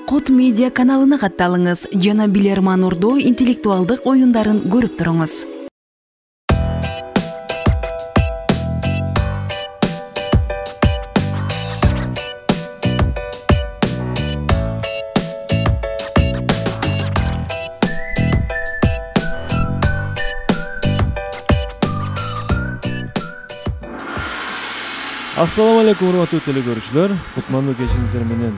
Кут медиа каналына катталыңыз жана Билерман Ордо интеллектуалдык оюндарын көрүп туруңуз. Assalamu alaikum урматтуу телекөрүүчүлөр. Кутмандуу кечиңиздер менен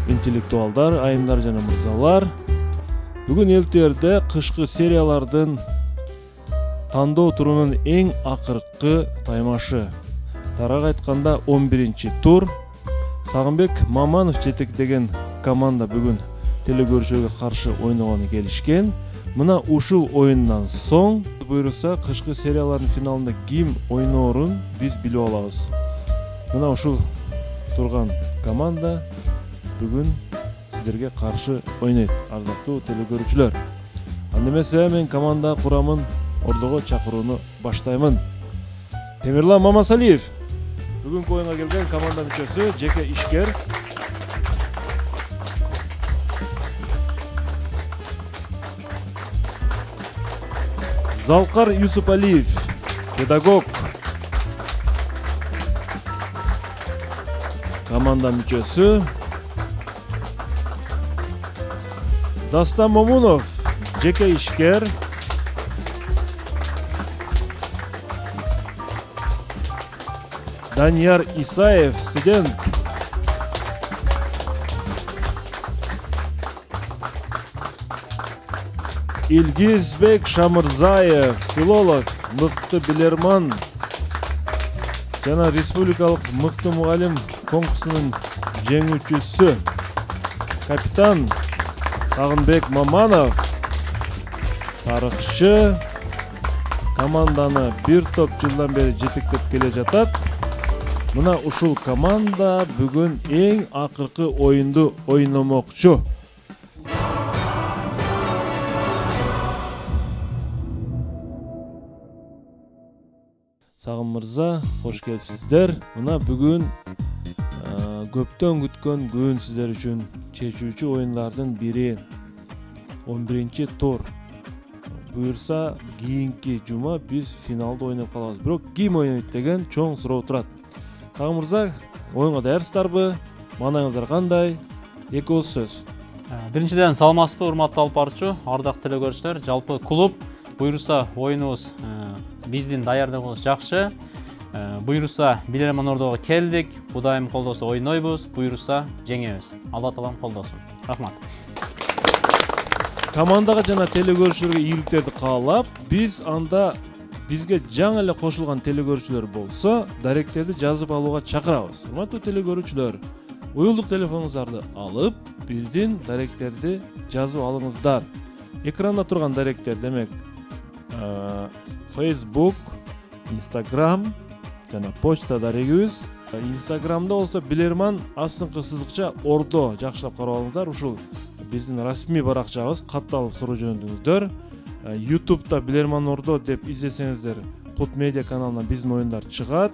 интеллектуалдар, айымдар жана мырзалар. Бүгүн элтерде кышкы сериялардын тандоо турунун эң акыркы таймашы. Тарага айтканда 11-чи тур. Сагынбек Маманов жетектеген команда бүгүн телекөрүүчүлөргө каршы ойногону келишкен. Мына ушул оюндан соң буйруса кышкы сериялардын финалында ким ойноорун биз билип алабыз. Мына ушул турган команда бүгүн сиздерге каршы ойнойт, ардактуу телекөрүүчүлөр. Анда эмесе мен команда курамын Ордого чакырууну баштаймын. Темирлан Мамасалиев бүгүнкү оюнга келген команда мүчөсү, жеке ишкер. Залкар Юсупалиев, педагог. Команда мүчөсү. Дастан Момунов, жеке ишкер. Данияр Исаев, студент. Илгизбек Шамырзаев, филолог, мыкты билерман жана республикалык мыкты мугалим конкурсунун жеңүүчүсү. Капитан Сагынбек Маманов, тарыхчы, команданы бир топ жылдан бери жетектеп келе жатат. Мына ушул команда бүгүн эң акыркы оюнду ойномокчу. Сагын мырза, кош келипсиздер. Мына бүгүн көптөн күткөн күн сиздер үчүн чечүүчү оюндардын бири 11-чи тур. Буюрса, кийинки жума биз финалда ойноп калабыз. Бирок ким ойнойт деген чоң суроо турат. Сагын мырза, оюнга даярсыздарбы? Маанайыңыздар кандай? Эки ооз сөз. Биринчиден саламатсызбы, урматтуу алып баруучу, ардактуу телекөрүүчүлөр. Жалпы клуб буюрса оюнубуз биздин даярдыгыбыз жакшы. Буюрса Билерман Ордого келдик. Кудайым колдосо ойнойбуз, буюрса жеңебиз. Алла таалам колдосун. Рахмат. Командага жана телекөрүүчүлөргө ийгиликтерди каалап, биз анда бизге жаңы эле кошулган телекөрүүчүлөр болсо, даректерди жазып алууга чакырабыз. Урматтуу телекөрүүчүлөр, уюлдук телефонуңуздарды алып, биздин даректерди жазып алыңыздар. Экранда турган даректер демек Facebook, Instagram жана почта дарегибиз. Instagramда болсо Билерман астыңкы сызыкча Ордо жакшылап карап алыңыздар. Ушул биздин расмий баракчабыз, катталып суроо жөнөтүңүздөр. YouTube'да Билерман Ордо деп издесеңиздер, Кут медиа каналынан биздин оюндар чыгат.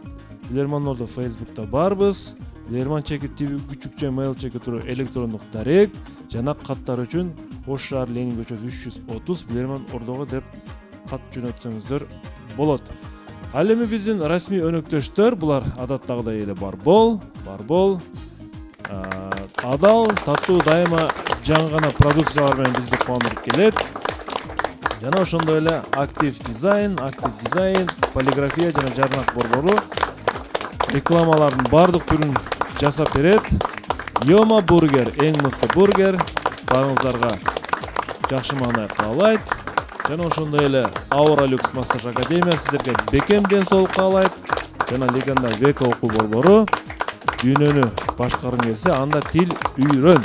Билерман Ордо Facebook'та барбыз. Билерман чеки TV күчүкчө mail чеки туру электрондук дарек жана каттар үчүн Ош шаар Ленин көчөсү 330 Билерман Ордого деп кат жөнөтсөңүздөр болот. Ал эми биздин расмий өнөктөштөр, булар адаттагыдай эле Барбол, адал, таттуу, дайыма жаңы продукциялар менен бизди кубандырып келет. Жана ошондой эле актив дизайн, полиграфия жана жарнак борбору рекламалардын бардык түрүн жасап берет. Йома бургер, эң мыкты бургер, барыңыздарга жакшы маанай каалайт. Жана ошондой эле Аура Люкс Массаж Академия сиздерге бекем ден соолук каалайт. Жана Легенда Века окуу борбору дүйнөнү башкаргың келсе, анда тил үйрөн.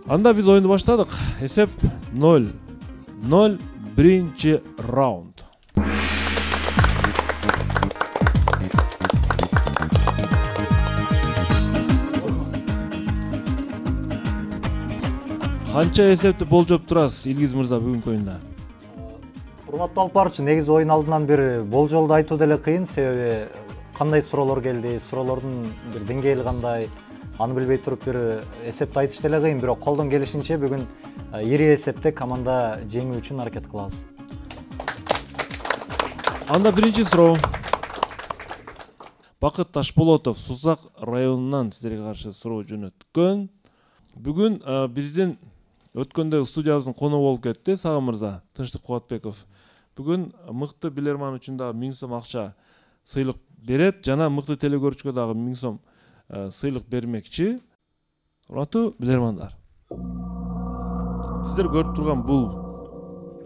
Анда биз оюнду баштадык. Эсеп 0-0, биринчи раунд. Канча эсепти болжоп турасыз Илгиз мырза бүгүнкү оюнда? Урматтуу алып баруучу, негизи оюн алдынан бери болжолду айтуу деле кыйын, себеби кандай суроолор келди, суроолордун бир деңгээли кандай, аны билбей туруп бир эсепти айтыш деле кыйын, бирок колдон келишинче бүгүн ири эсепте команда жеңүү үчүн аракет кылабыз. Анда биринчи суроо. Бакыт Ташполотов Сусак районунан сиздерге каршы суроо жөнөткөн. Бүгүн биздин өткөндө студиябыздын коногу болуп кетти Сагын мырза, Тынчтык Кубатбеков. Бүгүн мыкты билерман үчүн дагы 1000 сом акча сыйлык берет, жана мыкты телекөрүүчүгө дагы 1000 сом сыйлык бермекчи. Урматтуу билермандар. Сиздер көрүп турган бул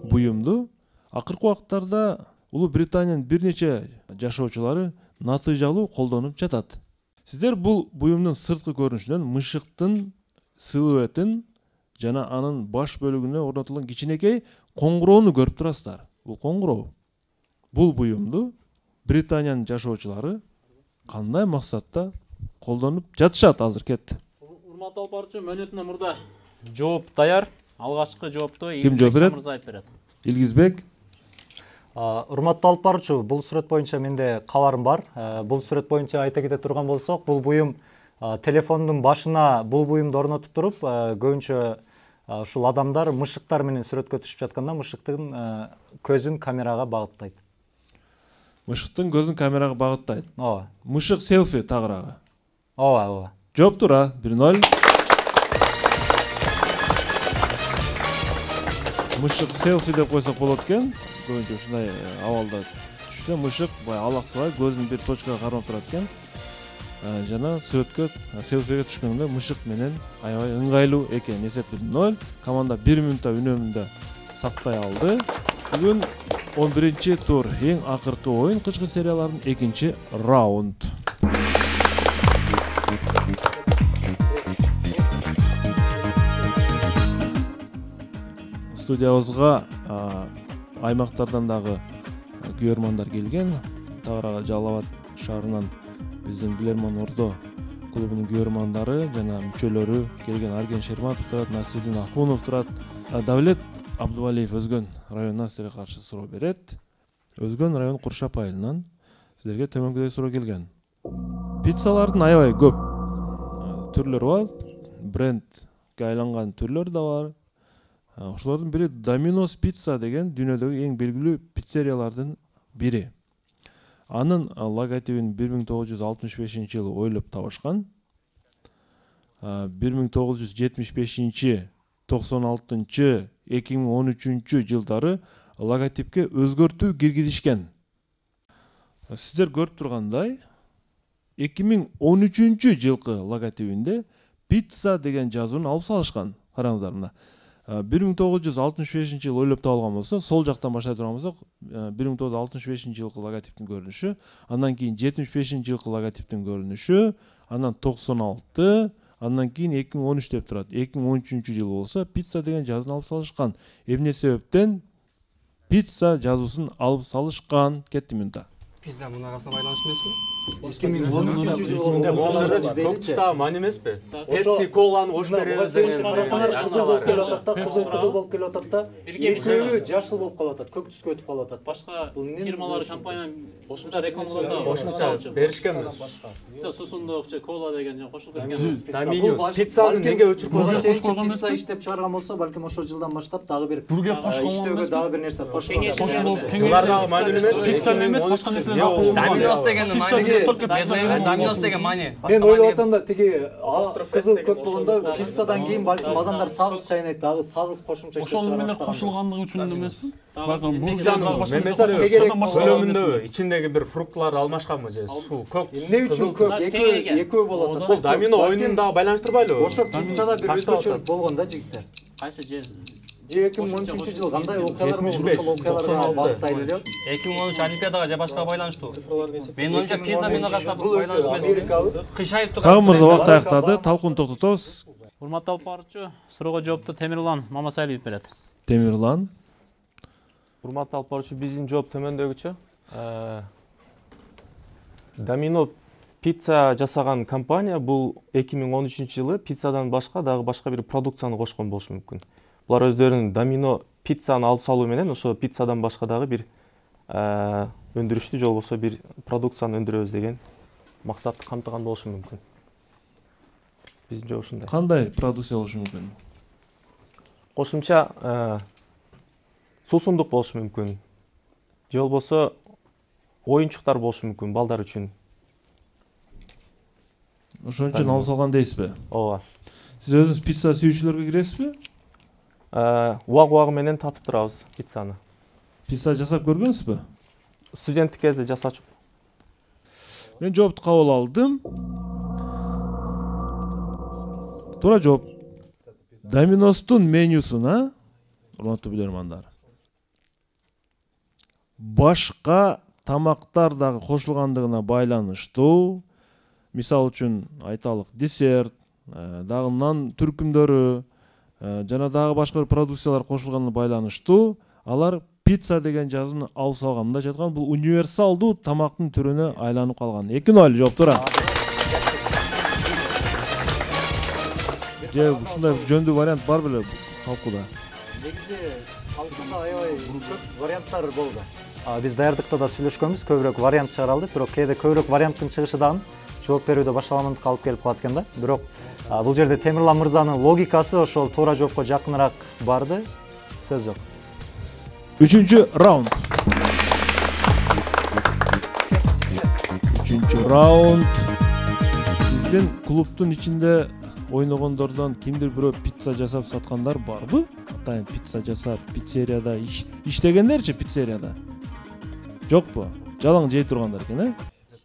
буюмду акыркы убактарда Улуу Британиянын бир нече жашоочулары натыйжалуу колдонуп жатат. Сиздер бул буюмдун сырткы көрүнүшүнөн мышыктын силуэтин жана анын баш бөлүгүнө орнотулган кичинекей коңгуроону көрүп турасыздар. Бул коңгуроо. Бул буюмду Британиянын жашоочулары кандай максатта колдонуп жатышат азыр кетти. Урматтуу алып баруучу, мөөнөтүнөн мурда жооп даяр. Алгачкы жоопту Ким жооп берет? мырза айтып берет. Илгизбек. Урматтуу алып баруучу, бул сүрөт боюнча менде кабарым бар. Бул сүрөт боюнча айта кете турган болсок, бул буюм телефондун башына бул буюмду орнотуп туруп, көбүнчө ушул адамдар мышыктар менен сүрөткө түшүп жатканда мышыктын көзүн камерага багыттайт. Мышыктын көзүн камерага багыттайт. Ооба. Мышык селфи тагыраагы. Ооба. Жооп тура 1-0. Мышык селфи деп койсок болот экен. Көбүнчө ушундай абалда түшсө мышык бай алаксыбай көзүн бир точкага кармап турат экен. Жана сүрөткө селфиге түшкөндө мышык менен аябай ыңгайлуу экен. Эсеп 1-0. Команда 1 минутта үнөмүндө сактай алды. Бүгүн 11-чи тур, эң акыркы оюн, кышкы сериялардын 2-чи раунд. Студиябызга аймактардан дагы күйөрмандар келген. Тагырага Жалал Абад шаарынан биздин Билерман Ордо клубунун күйөрмандары жана мүчөлөрү келген. Арген Шерматов турат, Насирдин Ахунов турат. Давлет Абдувалиев Өзгөн районунан сиздерге каршы суроо берет. Өзгөн район Куршап айылынан сиздерге төмөнкүдөй суроо келген. Пиццалардын аябай көп түрлөрү бар. Брендке айланган түрлөр да бар. Ошолордун бири Domino's Pizza деген дүйнөдөгү эң белгилүү пиццериялардын бири. Анын логотипин 1965-жылы ойлоп табышкан. 1975-96, 2013 жылдары логотипке өзгөртүү киргизишкен. Сиздер көрүп тургандай 2013 жылкы логотипинде пицца деген жазуун алып салышкан. Караңыздар мына. 1965 жылы ойлоп табылган болсо, сол жактан баштай турган болсок, 1965 жылкы логотиптин көрүнүшү, андан кийин 75 жылкы логотиптин көрүнүшү, андан 96, андан кийин 2013 деп турат. 2013 жылы болсо пицца деген жазуун алып салышкан. Эмне себептен пицца жазуусун алып салышкан? Кетти минута. Пицца мунун арасына байланыштуу эмеспи? 2013 жылында көк түстагы ман эмеспи? Pepsi Cola'ны кошуп беребиз деген. Кызыл болуп келип атат да, кызыл болуп келип атат да. Экөө жашыл болуп калып атат, көк түскө өтүп калып атат. Башка фирмалар компания кошумча рекламаларда Кошумча беришкенбиз. Пицца сусундук же кола деген жана кошулуп кеткен. Domino's пиццаны неге өчүрүп койгон? Пицца иштеп чыгарган болсо, балким ошол жылдан баштап дагы бир иштөөгө дагы бир нерсе кошулган. Жылдардагы мани эмес, Пицца эмес, башка нерсе. Domino's деген мани. Domino's деген мани. Мен ойлоп атам да, тиги кызыл көк болгондо писсадан кийин балким адамдар сагыз чайнайт, дагы сагыз кошумча иштеп чыгарат. Ошол менен кошулгандыгы үчүн эмеспи? Бакын пиццанын көлөмүндө ичиндеги бир фрукталар алмашканбы же суу, көк, эмне үчүн көк? Экөө болот атат. Бул домино оюнун дагы байланыштырбайлыбы? Ошо писсада бир өзгөчөлүк болгон да жигиттер. Кайсы же 2013 жыл кандай окуялар болду, ошол окуяларга багыттайлы эле. 2013 Олимпиадага же башкага байланыштуу. Менин оюмча пизza менен арасында бул байланыш эмес. Кыйшайып турган. Сагын мырза убакыт аяктады, талкууну токтотобуз. Урматтуу алып баруучу, суроого жоопту Темирлан Мамасалиев берет. Темирлан. Урматтуу алып баруучу, биздин жооп төмөндөгүчө. Domino пицца жасаган компания бул 2013 жылы пиццадан башка дагы башка бир продукцияны кошкон болушу мүмкүн. Булар өздөрүнүн Domino пиццаны алып салуу менен ошо пиццадан башка дагы бир өндүрүштү же болбосо бир продукцияны өндүрөбүз деген максатты камтыган болушу мүмкүн. Биздинче ушундай. Кандай продукция болушу мүмкүн? Кошумча суусундук болушу мүмкүн. Же болбосо оюнчуктар болушу мүмкүн балдар үчүн. Ошон үчүн алып салган дейсизби? Ооба. Сиз өзүңүз пицца сүйүүчүлөргө киресизби? Убак менен татып турабыз пиццаны. Пицца жасап көргөнсүзбү? Студенттик кезде жасачу. Мен жоопту кабыл алдым. Туура жооп. Доминостун менюсуна, урматтуу билермандар, башка тамактар дагы кошулгандыгына байланыштуу, мисалы үчүн айталык десерт, дагы нан түркүмдөрү, жана дагы башка бир продукциялар кошулганына байланыштуу, алар пицца деген жазууну алып салган. Мындайча айтканда, бул универсалдуу тамактын түрүнө айланып калган. 2 ноль жооп туура. Же ушундай жөндүү вариант бар беле талкууда? Негизи талкууда аябай көп варианттар болду. Биз даярдыкта да сүйлөшкөнбүз, көбүрөөк вариант чыгаралды, бирок кээде көбүрөөк варианттын чыгышы дагы жооп берүүдө башаламандыкка алып келип калат экен да. Бирок бул жерде Темирлан мырзанын логикасы ошол туура жоопко жакыныраак барды. Сөз жок. 3-чү раунд. 3-чү раунд. Сиздин клубтун ичинде ойногондордон кимдир бирөө пицца жасап саткандар барбы? Атайын пицца жасап, пиццерияда иштегендерчи пиццерияда? Жокпу? Жалаң жей тургандар экен, э?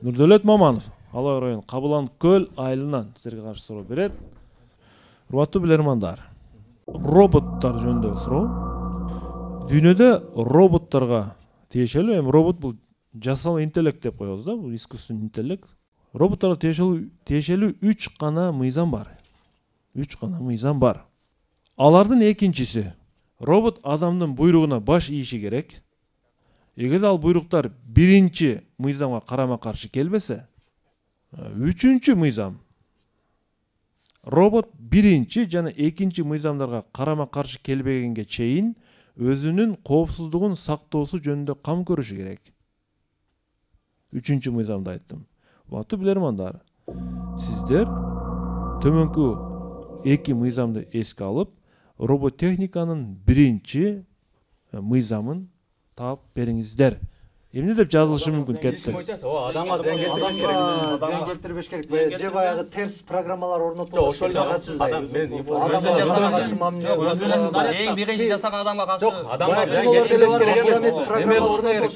Нурдөлөт Маманов, Алай район Кабылан Көл айылынан силерге каршы суроо берет. Урматтуу билермандар, роботтор жөнүндө суроо. Дүйнөдө роботторго тиешелүү, эми робот бул жасал интеллект деп коебуз да, бул искусственный интеллект. Роботторго тиешелүү 3 гана мыйзам бар. 3 гана мыйзам бар. Алардын экинчиси, робот адамдын буйругуна баш ийиши керек. Эгерде ал буйруктар биринчи мыйзамга карама каршы келбесе, 3-чү мыйзам, робот биринчи жана экинчи мыйзамдарга карама каршы келбегенге чейин өзүнүн коопсуздугун сактоосу жөнүндө кам көрүшү керек. 3-чү мыйзамды айттым. Урматтуу билермандар, сиздер төмөнкү 2 мыйзамды эске алып, роботтехниканын биринчи мыйзамын таап бериңиздер. Эмне деп жазылышы мүмкүн кетти? Адамга зыян келтирбеш керек. Же баягы терс программалар орнотулуш керек. Адам мен эң биринчи жасаган адамга каршы. Жок, адамга зыян келтирбеш керек. Эме болсо керек.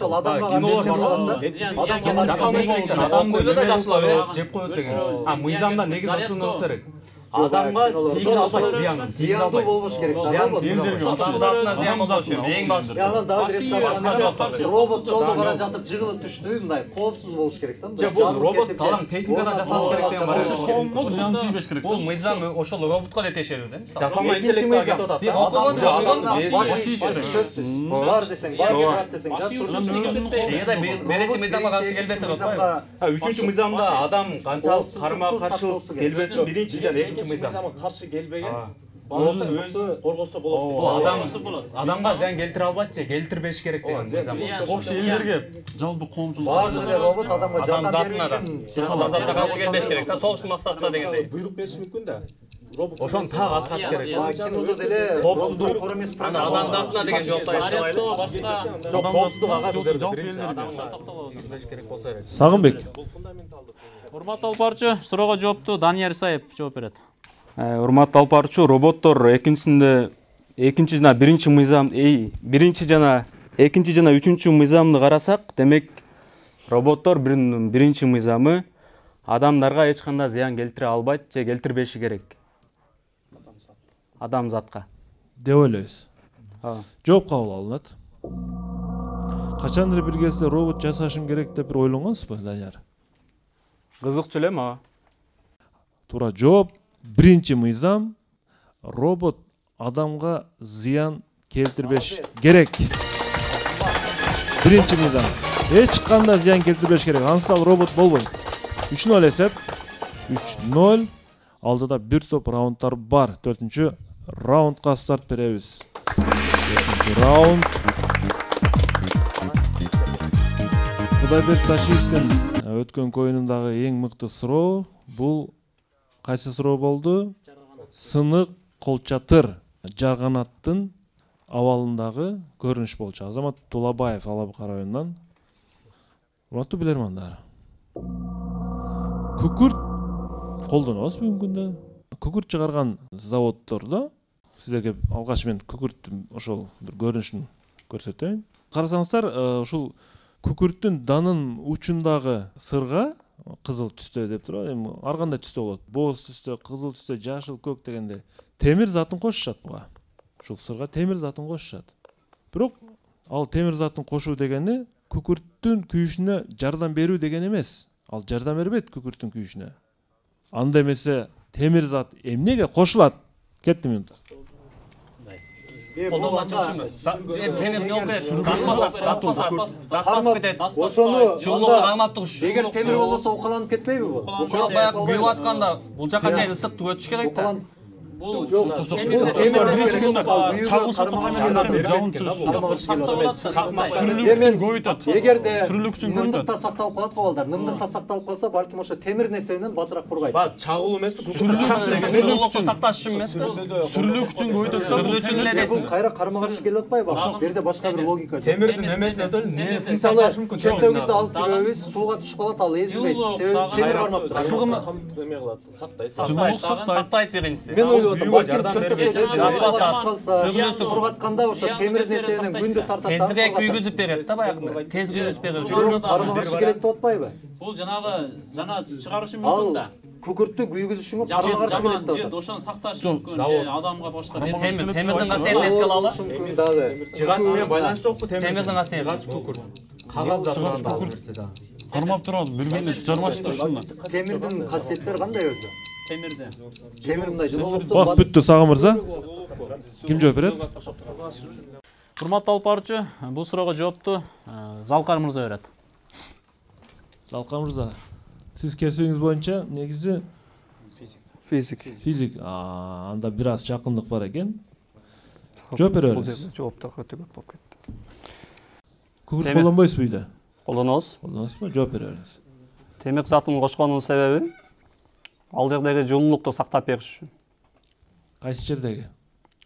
Адам ойлоду жакшылап жеп коет деген. Мыйзамда негизи ушуну болсо керек. Адамга тийгиз албайт зыян. Зыяндуу болбош керек. Адам затына зыян болбош керек. Эң башкысы. Робот жолдо бара жатып жыгылып түштү, мындай коопсуз болуш керек да. Же бул робот калаң техникадан жасалыш керек деген бар. Ошол зыян тийбеш керек. Бул мыйзам ошол роботко да тиешелүү да. Жасалма интеллектке кетип атат. Бар десең, бар жаат десең, жаат турчу. Эгерде биринчи мыйзамга каршы келбесе болбойбу? 3-чү мыйзамда адам канчалык карма каршылык келбесин биринчи жана экинчи мыйзамга каршы келбеген өзүн коргосо болот. Адамга зыян келтире албайт же келтирбеш керек деген мыйзам. Кош элдерге жалпы коомчулук баардык робот адамга жардам берүү үчүн Адам затына каршы келбеш керек да, согуштун максатында дегендей. Буйрук бериш мүмкүн да. Ошону так аткарыш керек. Кинодо деле Коопсуздук эмес Адам затына деген жоопту айтпайлы. Жок, коопсуздук ага жалпы элдерге бериш керек болсо керек. Сагынбек. Урматтуу алып барчу, суроого жоопту Данияр Исаев жооп берет. Урматтуу алып барчу, роботтор экинчи жана биринчи мыйзам, биринчи жана экинчи жана үчүнчү мыйзамды карасак, демек роботтор биринчи мыйзамы адамдарга эч кандай зыян келтире албайт же келтирбеши керек. Адамзатка. Деп ойлойсуз. Жооп кабыл алынат. Качандыр бир кезде робот жасашым керек деп бир ойлонгонсузбу, Данияр? Кызыкчу эле мага. Туура жооп. Биринчи мыйзам, робот адамга зыян келтирбеш керек. Биринчи мыйзам. Эч кандай зыян келтирбеш керек. Ансыз ал робот болбойт. 3-0 эсеп. 3-0. Алдыда бир топ раундтар бар. 4-чү раундга старт беребиз. 4-чү раунд. Кудайбек Ташиевдин өткөн коюнундагы эң мыкты суроо бул кайсы суроо болду? Сынык колчатыр жарганаттын абалындагы көрүнүш болчу. Азамат Тулабаев, Ала Бука районунан. Урматтуу билермандар. Күкүрт колдонобуз бүгүнкү күндө. Күкүрт чыгарган заводдордо сиздерге алгач мен күкүрттүн ошол бир көрүнүшүн көрсөтөйүн. Карасаңыздар, ушул күкүрттүн данын учундагы сырга кызыл түстө деп турат. Эми ар кандай түстө болот. Боз түстө, кызыл түстө, жашыл, көк дегенде темир затын кошушат буга. Ушул сырга темир затын кошушат. Бирок ал темир затын кошуу дегени күкүрттүн күйүшүнө жардам берүү деген эмес. Ал жардам бербейт күкүрттүн күйүшүнө. Анда эмесе темир зат эмнеге кошулат? Кетти минут. Колдонуп чыгышымы? Темир не окуйт? Датпас кетет. Ошону Жылуулукту каймап туруш. эгер темир болбосо укаланып кетпейби бул? Жок, баягы күйүп атканда бул жака чейин ысыктык өтүш керек да. Бул эгерде нымдыкта сакталып калат балдар, нымдыкта сакталып калса, балким ошо темир нерсе менен батыраак коргойт. Чагуу эмеспи? Жылуулукту сакташ үчүн эмеспи? Сүрүлүк үчүн көйдөт. Сүрүлүк үчүн эле Бул кайра карама каршы келип атпайбы? Бул жерде башка бир логика жок. Темирдин эмесине өтөлү, эмне Мисалы, чөптөгүздү алып жүрөбүз, сууга түшүп калат, ал эзилбейт. Темир бармап кысылгыны эме кылат, сактайт. Сактайт биринчиси. Мен ойлоп атам, балким чөптөгүздү кургатканда ошо темир нерсе менен күндү тартат. Тезирээк күйгүзүп берет да баягы. Тез күйгүзүп берет. Карама каршы келет деп атпайбы? Бул жанагы жана чыгарышы мүмкүн да. Күкүрттү күйгүзүшүнгө карама каршы келет деп атат. Ошону сакташ мүмкүн. Адамга башка темирдин касиетин эске алалы. Мүмкүн дагы. Жыгач менен байланыш жокпу Темирдин касиети. Жыгач күкүрт. Кагазда турган нерсе да. Кармап турат, бири-бирине жармашып турушунда. Темирдин касиеттери кандай өзү? Темирде. Темир мындай жылуулукту. Вакыт бүттү, Сагым мырза. Ким жооп берет? Урматтуу алып баруучу, бул суроого жоопту Залкар мырза берет. Залкар мырза, сиз кесибиңиз боюнча негизи физик. Анда бир аз жакындык бар экен. Жооп бере бериңиз. Жооптор өтө көп болуп кетти. Күкүрт колдонбойсузбу үйдө? Колдонобуз. Колдоносузбу? Жооп бере бериңиз. Темир затын кошконунун себеби ал жердеги жылуулукту сактап бериш үчүн. Кайсы жердеги?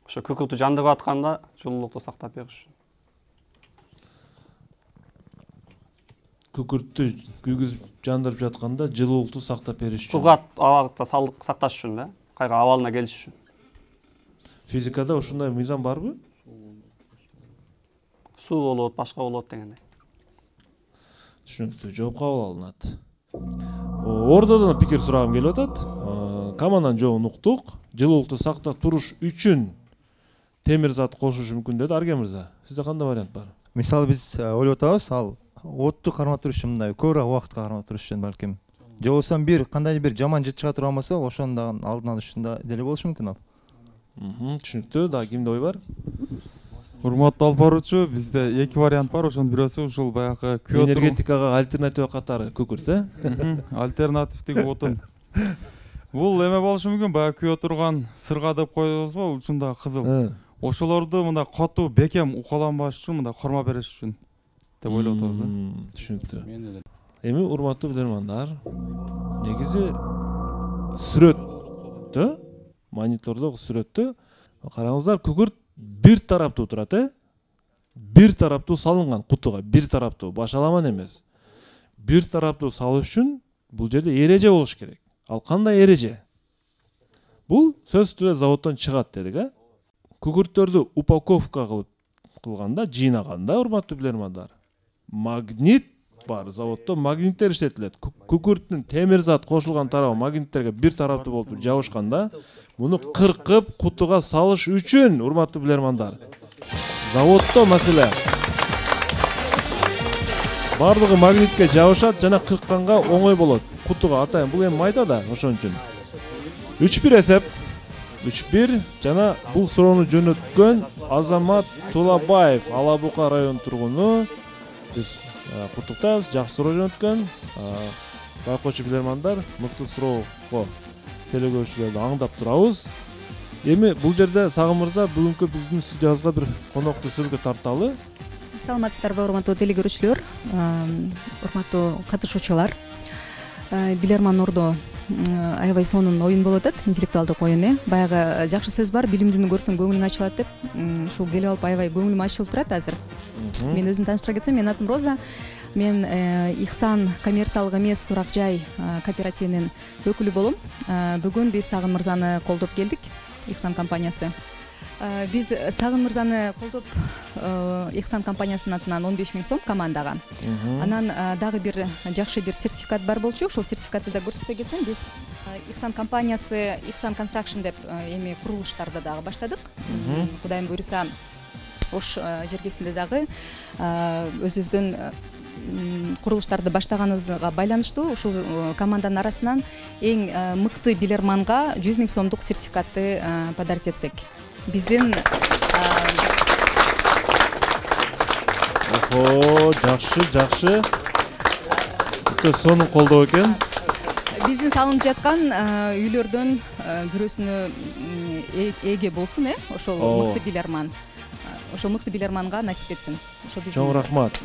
Ошо күкүрттү жандырып атканда жылуулукту сактап бериш үчүн. Күкүрттү күйгүзүп жандырып жатканда жылуулукту сактап бериш үчүн. Кургат абалыкта сакташ үчүн да, кайра абалына келиш үчүн. Физикада ушундай мыйзам барбы? Суу болот, башка болот дегендей. Түшүнүктүү, жооп кабыл алынат. Ордодон пикир сурагым келип атат. Каманан жоогун уктук. Жылуулукту сактап туруш үчүн темир зат кошуш мүмкүн деди Арген мырза. Сизде кандай вариант бар? Мисалы биз ойлоп атабыз, ал отту кармап туруш үчүн мындай көбүрөөк убакытка кармап туруш үчүн балким. Же болбосо кандай бир жаман жыт чыга турган болсо, ошону дагы алдын алыш үчүн да деле болушу мүмкүн ал. Түшүнүктүү. Дагы кимде ой бар? Урматтуу алып баруучу, бизде эки вариант бар. Ошонун бирөөсү ушул баягы энергетикага альтернатива катары күкүрт, альтернативдеги отун. Бул эме болушу мүмкүн, баягы күйө турган сырга деп коебузбу, учунда кызыл. Ошолорду мындай катуу бекем укаланбаш үчүн, мындай кармап бериш үчүн деп ойлоп атабыз. Түшүнүктүү. Эми урматтуу билермандар, негизи сүрөттө, монитордогу сүрөттө караңыздар, күкүрт бир тараптуу турат, бир тараптуу салынган кутуга, бир тараптуу, башаламан эмес. Бир тараптуу салыш үчүн бул жерде эреже болуш керек. Ал кандай эреже? Бул сөзсүз түрдө заводдон чыгат дедик, Күкүрттөрдү упаковка кылганда, жыйнаганда, урматтуу билермандар, магнит бар, заводдо магниттер иштетилет. Күкүрттүн темир зат кошулган тарабы магниттерге бир тараптуу болуп жабышканда, муну кыркып кутуга салыш үчүн, урматтуу билермандар, заводдо маселе. Бардыгы магнитке жабышат жана кыркканга оңой болот. Кутуга атайын, бул эми майда да, ошон үчүн. 3-1 эсеп. 3-1 жана бул суроону жөнөткөн Азамат Тулабаев, Ала Бука район тургуну. Биз куттуктайбыз, жакшы суроо жөнөткөн. Байкоочу билермандар, мыкты суроого телекөрүүчүлөрдү аңдап турабыз. Эми бул жерде Сагым мырза бүгүнкү биздин студиябызга бир конокту сөзгө тарталы. Саламатсыздарбы, урматтуу телекөрүүчүлөр, урматтуу катышуучулар. Билерман Ордо аябай сонун оюн болуп атат, интеллектуалдык оюн. Баягы жакшы сөз бар, билимдүүнү көрсөң көңүлүң ачылат деп. Ушул келип алып аябай көңүлүм ачылып турат азыр. Мен өзүм тааныштыра кетсем, менин атым Роза. Мен Ихсан коммерциялык эмес турак жай кооперативинин өкүлү болом. Бүгүн биз Сагын мырзаны колдоп келдик, Ихсан компаниясы. Биз Сагын мырзаны колдоп Ихсан компаниясынын атынан 15 000 сом командага. Анан дагы бир жакшы бир сертификат бар болчу. Ошол сертификатты да көрсөтө кетсем, биз Ихсан компаниясы, Ихсан Construction деп эми курулуштарды дагы баштадык. Кудайым буйруса, Ош жергесинде дагы өзүбүздүн курулуштарды баштаганыбызга байланыштуу ушул команданын арасынан эң мыкты билерманга 100 000 сомдук сертификатты подарить этсек. Биздин жакшы. Өтө сонун колдоо экен. Биздин салынып жаткан үйлөрдөн бирөөсүнө эге болсун, ошол мыкты билерман. Ошол мыкты билерманга насип этсин. Чоң рахмат.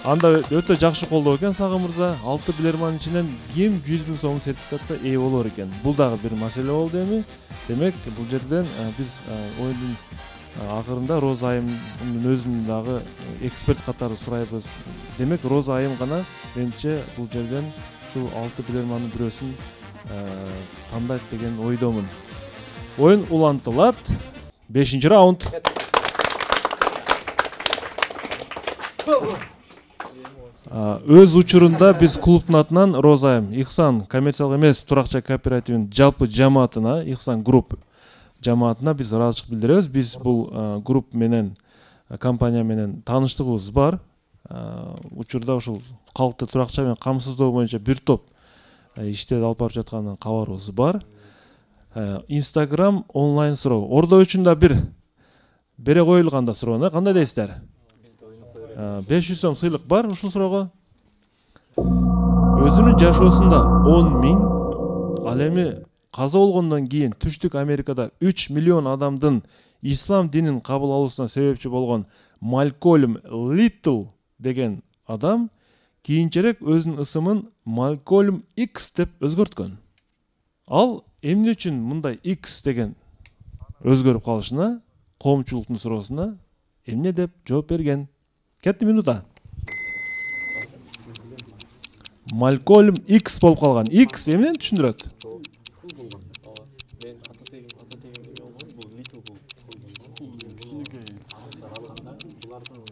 Анда өтө жакшы колдоо экен Сагын мырза. 6 билерман ичинен ким 100 000 сом сертификатка ээ болор экен. Бул дагы бир маселе болду эми. Демек, бул жерден биз оюндун акырында Роза айымдын өзүн дагы эксперт катары сурайбыз. Демек, Роза айым гана менимче бул жерден ушул 6 билермандын бирөөсүн тандайт деген ойдомун. Оюн улантылат. 5-чи раунд. Өз учурунда биз клубтун атынан Роза айым Ихсан коммерциялык эмес турак жай кооперативинин жалпы жамаатына, Ихсан групп жамаатына биз ыраазычылык билдиребиз. Биз бул групп менен, компания менен тааныштыгыбыз бар. Учурда ушул калкты туракча менен камсыздоо боюнча бир топ иштерди алып барып жатканынан кабарыбыз бар. Instagram онлайн суроо. Ордо үчүн да бир бере коюлганда суроону кандай дейсиздер? 500 сом сыйлык бар ушул суроого. Өзүнүн жашоосунда 10 000, ал эми каза болгондон кийин Түштүк Америкада 3 миллион адамдын ислам динин кабыл алуусуна себепчи болгон Малькольм Литл деген адам кийинчерээк өзүнүн ысымын Малькольм X деп өзгөрткөн. Ал эмне үчүн мындай X деген өзгөрүп калышына, коомчулуктун суроосуна эмне деп жооп берген? Кетти минута. Малькольм X болуп калган. X эмнени түшүндүрөт?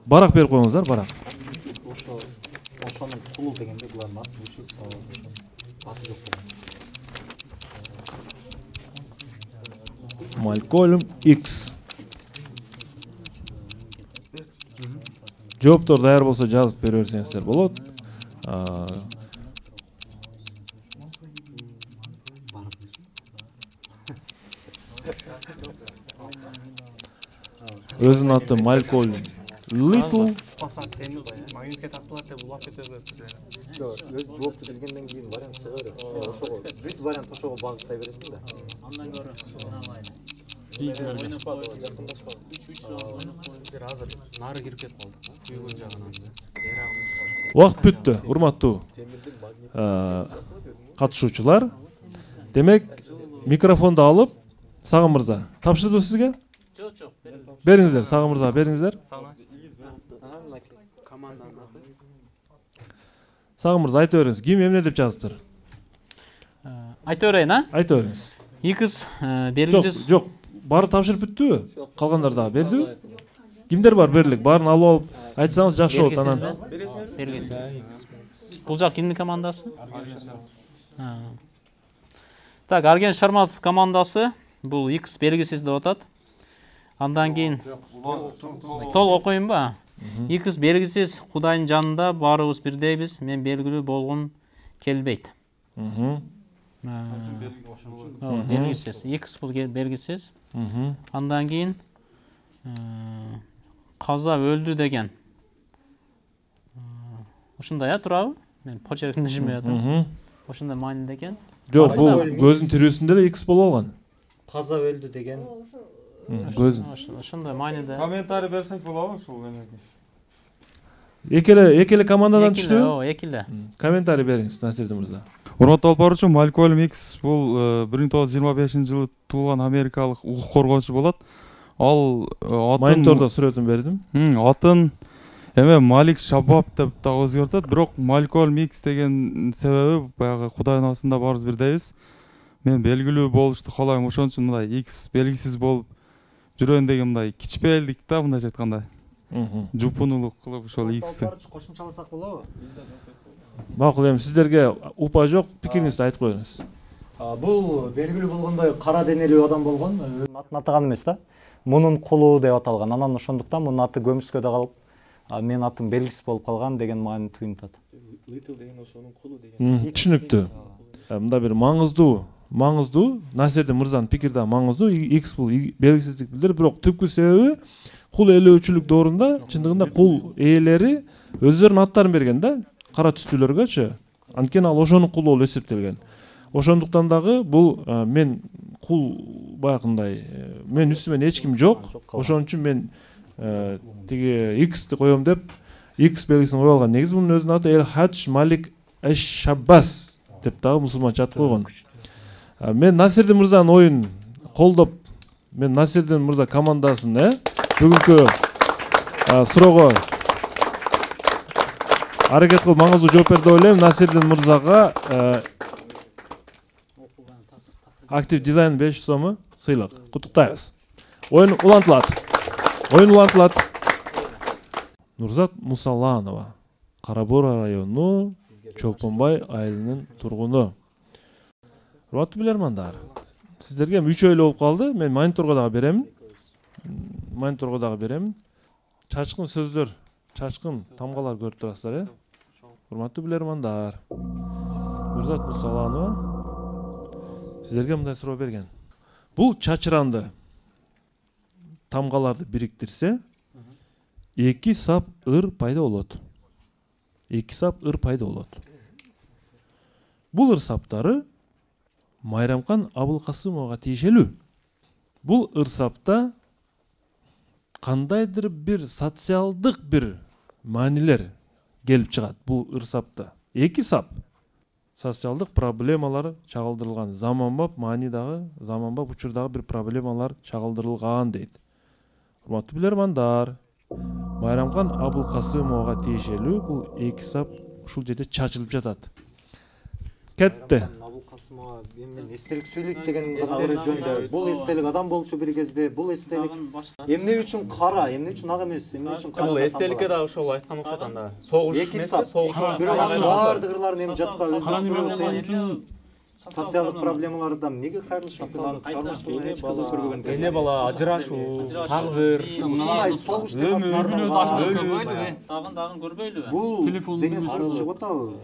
Барак берип коюңуздар, барак. Ошонун кулу дегенде булардын аты мүшүк аты жок. Малькольм X. Жооптор даяр болсо жазып бере берсеңиздер болот. Өзүнүн аты Малькольм Литл. Магнитке тартылат деп улап кетөбүз. Өз жоопту билгенден кийин вариант чыга берет. Ошого бүт вариант ошого багыттай бересиң да. Андан көрө азыр нары кирип кетип калды. Күйгөн жагынан. Убакыт бүттү, урматтуу катышуучулар. Демек, микрофонду алып, Сагын мырза, тапшырдым сизге? Жок. Бериңиздер, Сагын мырза, бериңиздер. Сагын мырза, айта бериңиз, ким эмне деп жазыптыр? Айта берейин, а? Айта бериңиз. X белгисиз. Жок, баары тапшырып бүттүбү? Калгандар дагы бердиби? Кимдер бар берлик? Баарын алып алып, айтсаңыз жакшы болот анан. Белгисиз. Бул жак кимдин командасы? Так, Арген Шарматов командасы. Бул X белгисиз деп атат. Андан кийин толук окуйм ба? X белгисиз, Кудайдын жанында баарыбыз бирдейбиз. Мен белгилүү болгон келбейт. Белгисиз. X бул белгисиз. Андан кийин каза өлдү деген. Ушундай турабы? Мен почеркимди түшүнбөй атам. Ошондой мааниде экен. Жок, бул көзүн тирүүсүндө эле X болуп алган. Каза өлдү деген. Көзүн. Ошондой мааниде. Комментарий берсек болобу ушул эмеге? Экеле командадан түштү? Экеле. Комментарий бериңиз, Насирдин мырза. урматтуу алып баруучу, Малькольм Икс бул 1925-жылы туулган америкалык укук коргоочу болот. Ал монитордо сүрөтүн бердим. Атын эме Малик Шабаб деп дагы өзгөртөт, бирок Малькольм Икс деген себеби баягы Кудайдын асында баарыбыз бирдейбиз. Мен белгилүү болушту каалайм, ошон үчүн мындай Икс белгисиз болуп жүрөйүн деген мындай кичпелдик да, мындайча айтканда. Жупунулук кылып ошол Иксти. Кошумчаласак болобу? Макул, эми сиздерге упа жок, пикириңизди айтып коюңуз. Бул белгилүү болгондой кара денелүү адам болгон, атын атаган эмес да. Мунун кулу деп аталган. Анан ошондуктан мунун аты көмүскөдө калып, менин атым белгисиз болуп калган деген маани туюнтат. Little деген ошонун кулу деген. Түшүнүктүү. Мында бир маңыздуу Насирдин мырзанын пикири да маңыздуу. Икс бул белгисиздик билдирет, бирок түпкү себеби кул ээлөөчүлүк доорунда чындыгында кул ээлери өздөрүнүн аттарын берген да, кара түстүүлөргөчү. Анткени ал ошонун кулу болуп эсептелген. Ошондуктан дагы бул мен кул баягындай мен үстүмөн эч ким жок. Ошон үчүн мен тиги X'ти коем деп X белгисин коюп алган. Негизи мунун өзүнүн аты Эль-Хадж Малик Эш-Шаббас деп дагы мусулманча ат койгон. Мен Насирдин мырзанын оюн колдоп, мен Насирдин мырза командасын бүгүнкү суроого аракет кылып маңыздуу жооп берди деп ойлойм. Насирдин мырзага актив дизайн 5 сому сыйлык. Куттуктайбыз. Оюн улантылат. Нурзат Мусаланова, Карабора району Чолпонбай айылынын тургуну. Урматтуу билермандар, сиздерге 3 ойло болуп калды. Мен мониторго дагы беремин. Чачкын сөздөр, чачкын тамгалар көрүп турасыздар, Урматтуу билермандар, Нурзат Мусаланова сиздерге мындай суроо берген. Бул чачыранды тамгаларды бириктирсе, 2 сап ыр пайда болот. Бул ыр саптары Майрамкан Абылкасымовага тиешелүү. Бул ыр сапта кандайдыр бир социалдык бир маанилер келип чыгат. Бул ыр сапта 2 сап социалдык проблемалар чагылдырылган. Заманбап маанидагы, заманбап учурдагы бир проблемалар чагылдырылган дейт. Урматтуу билермандар, Майрамкан Абылкасымовага тиешелүү бул 2 сап ушул жерде чачылып жатат. Кетти. Абылкасымова мен эстелик сүйлөйт деген кыздар жөнүндө. Бул эстелик адам болчу бир кезде, бул эстелик эмне үчүн кара, эмне үчүн ак эмес, эмне үчүн кара? Бул эстеликке дагы ошол айткан окшойт анда. Согуш эмес, согуш. Баардык ырларын эми жатка өзү социалдык проблемаларды эмнеге кайрылышат? Эч кызык көрбөгөн. Эне бала, ажырашуу, тагдыр, согуш дагын көрбөйлүбү? Бул телефон деген сөз чыгып атабы?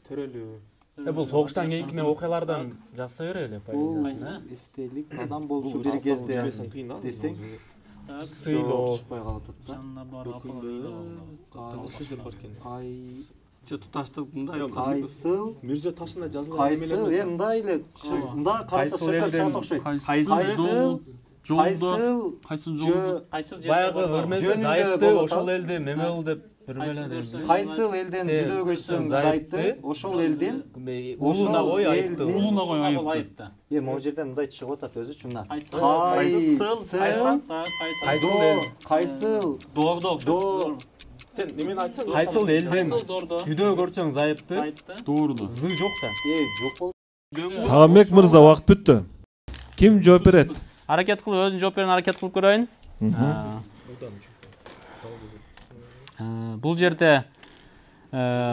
Төрөлүү. Бул согуштан кийинки окуялардан жазса берели. Бул эстелик адам болчу бир кезде десең, сыйлоо чыкпай калып атат. Жанына бар апалы туташтык мындай кайсыл Мирза ташына жазылган эмелер мындай эле мындай караса сөздөр чыгат окшойт. Кайсыл жол баягы өрмөзгө зайыпты ошол элди мемел деп кайсыл элден жүдөгөйсөң зайыпты, ошол элдин улуна кой айыпты. Могу жерде мындай чыгып атат өзү үчүн. Кайсыл Сен немени айтсаң? Кайсыл элден жүдөө көрсөң зайыпты? Doğrudu. Зы жок да. Жок болду. Сагамбек мырза, убакыт бүттү. Ким жооп берет? Аракет кылып өзүн жооп берүүнү аракет кылып көрөйүн. Бул жерде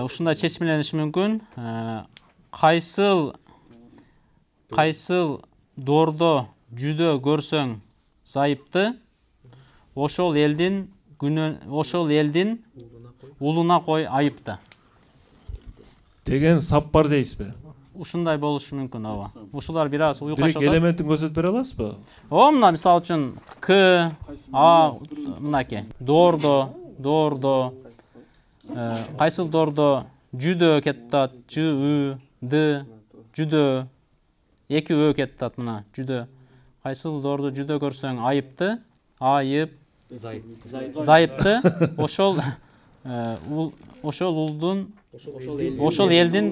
ушундай чечмелениши мүмкүн. Кайсыл доордо жүдөө көрсөң зайыпты, ошол элдин улуна кой айыпты. Деген сап бар дейсизби? Ушундай болушу мүмкүн, ооба. Ушулар бир аз уюкашат. Бир элементин көрсөтүп бере аласызбы? Мына мисалы үчүн К, А, мынакей. Доордо. Кайсыл доордо жүдөө кетат, Ж, Ы, Д, жүдөө. 2 Ö кетат мына, жүдөө. Кайсыл доордо жүдөө көрсөң айыпты, айып, зайыпты, ошол элдин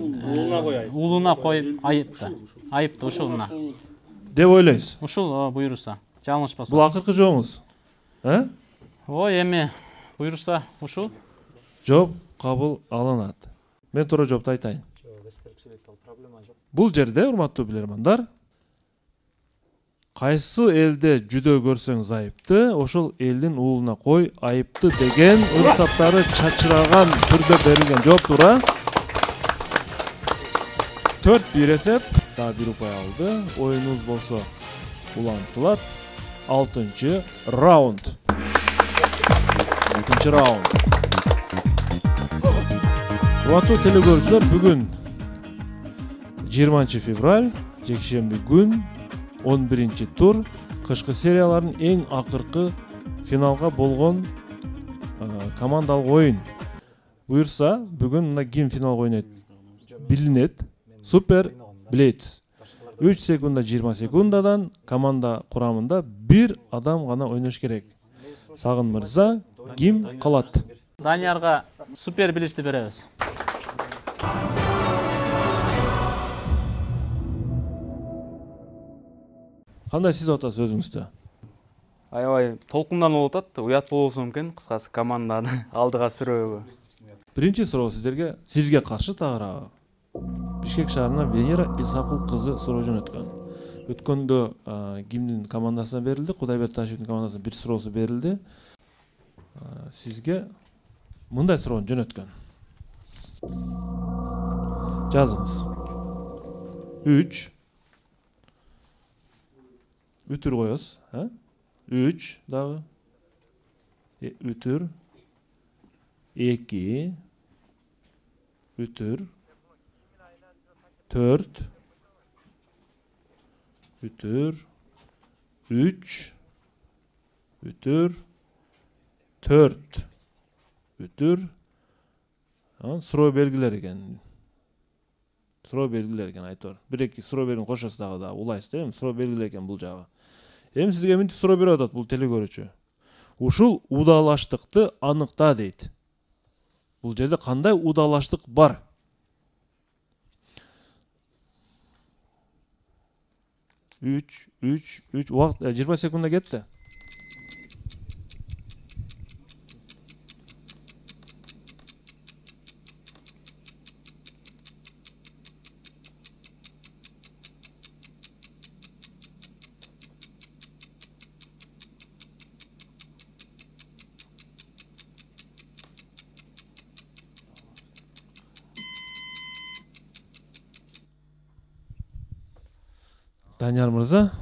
уулуна коюп айыпты ушулуна деп ойлойсуз. Ушул буйруса, жаңылышпасам. Бул акыркы жообуңуз. Ой, эми буйруса ушул. Жооп кабыл алынат. Мен туура жоопту айтайын. Бул жерде, урматтуу билермандар, кайсы элде жүдө көрсөңүз айыпты, ошол элдин уулуна кой айыпты деген ырсаттары чачыраган түрдө берилген. Жооп туура. 4-1 эсеп, дагы бир упай алды. Оюнубуз болсо улантылат. 6-чы раунд. 2-чы раунд. Урматтуу телекөрүүчүлөр, бүгүн 20 февраль, жекшемби күн, 11-чи тур, кышкы сериялардын эң акыркы финалга болгон командалык оюн. Буюрса, бүгүн мына ким финалга ойнойт билинет. Супер Блейдс. 3 секунда 20 секундадан команда курамында бир адам гана ойнош керек. Сагын мырза, ким калат? Даниярга Супер Блейдсти беребиз. Кандай сиз атасыз өзүңүздө? Аябай толкунданып атат, уят болуусу мүмкүн, кыскасы команданы алдыга сүрөбү. Биринчи суроо сизге каршы тагыраагы. Бишкек шаарына Венера Исакул кызы суроо жөнөткөн. Өткөндө кимдин командасына берилди, Кудайберди Ташевдин командасына бир суроосу берилди. Сизге мындай суроону жөнөткөн. Жазыңыз. 3 Үтүр коёсуз, 3 дагы. Үтүр. 2 Үтүр. 4 Үтүр. 3 Үтүр. 4 Үтүр. Суроо белгилер экен. Суроо белгилер экен айтор. 1-2 суроо берин кошосуз дагы улайсыз да, суроо белгилер экен бул жагы. Эми сизге мынтип суроо берип атат бул телекөрүүчү. Ушул удалаштыкты аныкта дейт. Бул жерде кандай удалаштык бар? 3 убакыт 20 секунда кетти. Данияр мырза,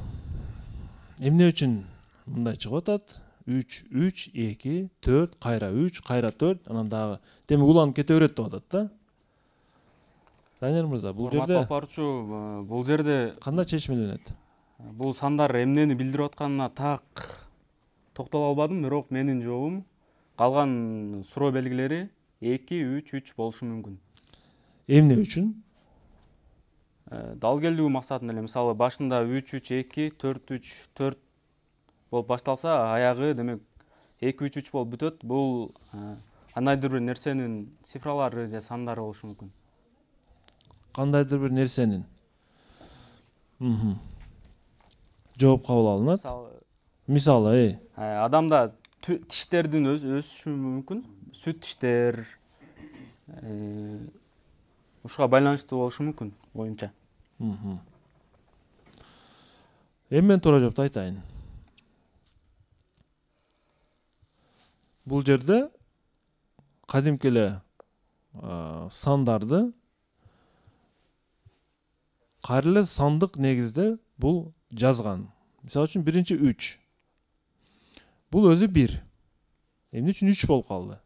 эмне үчүн мындай чыгып атат? 3 2 4 кайра 3 кайра 4 анан дагы демек уланып кете берет деп атат да. Данияр мырза, бул жерде бул жерде кандай чечмеленет? Бул сандар эмнени билдирип атканына так токтоло албадым, бирок менин жообум калган суроо белгилери 2 3 3 болушу мүмкүн. Эмне үчүн? Дал келдүү максатында эле, мисалы башында 3-3-2, 4-3-4 болуп башталса, аягы демек 2-3-3 болуп бүтөт. Бул кандайдыр бир нерсенин цифралары же сандары болушу мүмкүн. Кандайдыр бир нерсенин. Жооп кабыл алынат. Мисалы, адамда тиштердин өсүшү мүмкүн. Сүт тиштер ушуга байланыштуу болушу мүмкүн оюнча. Эми мен туура жоопту айтайын. Бул жерде кадимки эле сандарды кайра эле сандык негизде бул жазган. Мисалы үчүн биринчи 3. Бул өзү 1. Эмне үчүн 3 болуп калды?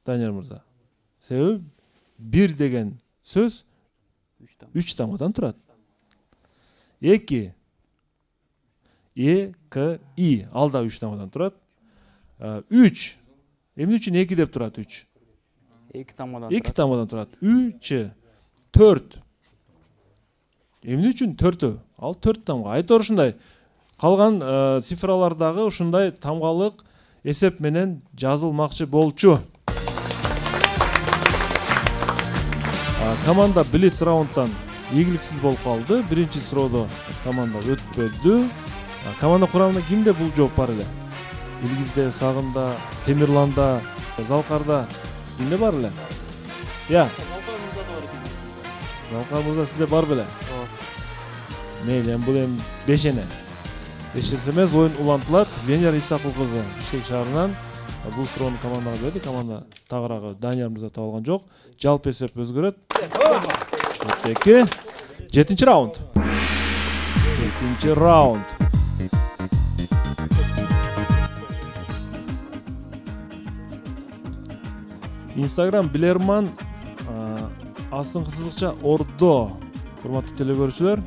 Данияр мырза. Себеби 1 деген сөз 3 тамгадан турат. 2 и ал да 3 тамгадан турат. 3 эмне үчүн 2 деп турат 3? 2 тамгадан. 2 тамгадан турат. 3 4 эмне үчүн 4? Ал 4 тамга. Айтор ушундай. Калган цифралардагы ушундай тамгалык эсеп менен жазылмакчы болчу. Команда блиц раундтан ийгиликсиз болуп калды. Биринчи суроодо команда өтпөдү. Команда курамында кимде бул жооп бар эле? Илгизде, Сагында, Темирланда, Залкарда кимде бар эле? Я. Залкар мырза сизде бар беле? Мейли, бул эми бешене. Бешерсе эмес, оюн улантылат. Венера Исакул кызы Бишкек шаарынан бул суроону командага берди. Команда тагыраагы Данияр мырза таба алган жок. Жалпы эсеп өзгөрөт. 7-чи раунд. 7-чи раунд. Instagram Билерман астыңкы сызыкча ордо. Урматтуу телекөрүүчүлөр,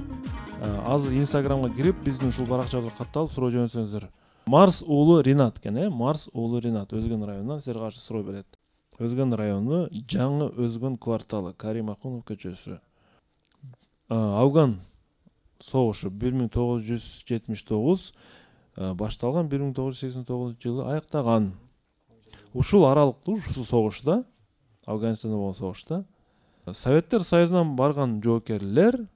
азыр Instagramга кирип, биздин ушул баракчабызга катталып суроо жөнөтсөңүздөр. Марс уулу Ринат экен, Марс уулу Ринат Өзгөн районунан силерге каршы суроо берет. Өзгөн району Жаңы Өзгөн кварталы, Карим Акунов көчөсү. Афган согушу 1979 башталган, 1989 жылы аяктаган. Ушул аралыкта, ушул согушта, Афганистанда болгон согушта, Советтер Союзунан барган жоокерлер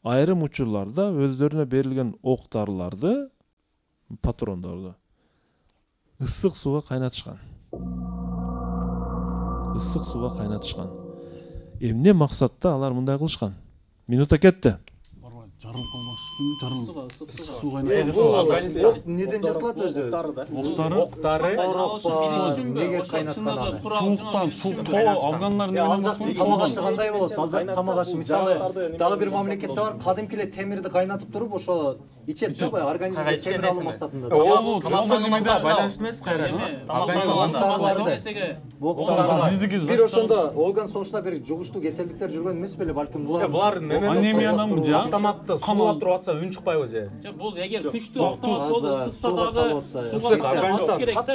айрым учурларда өздөрүнө берилген октарларды, патрондорду ысык сууга кайнатышкан. Ысык сууга кайнатышкан. Эмне максатта алар мындай кылышкан? Минута кетти. Жарылып калмаш үчүн ысык суу кайнатышкан. Неден жасалат өзү? Октары. Неге кайнаткан? Сууктан, тоо афгандар неден жасалат? Тамак ашы кандай болот? Ал жак тамак ашы мисалы дагы бир мамлекетте бар, кадимки эле темирди кайнатып туруп, ошо ичет да, организмге темир алуу максатында. Ол тамактанууда байланыштуу эмес кайра. Бир ошондо Афган согушта бир жугуштуу кеселдиктер жүргөн эмес беле, балким булар анемиянамы же? Автоматты сууга туруп атса үн чыкпайбы же? Бул эгер күчтүү автомат болсо, ысыкта дагы сууга керек да.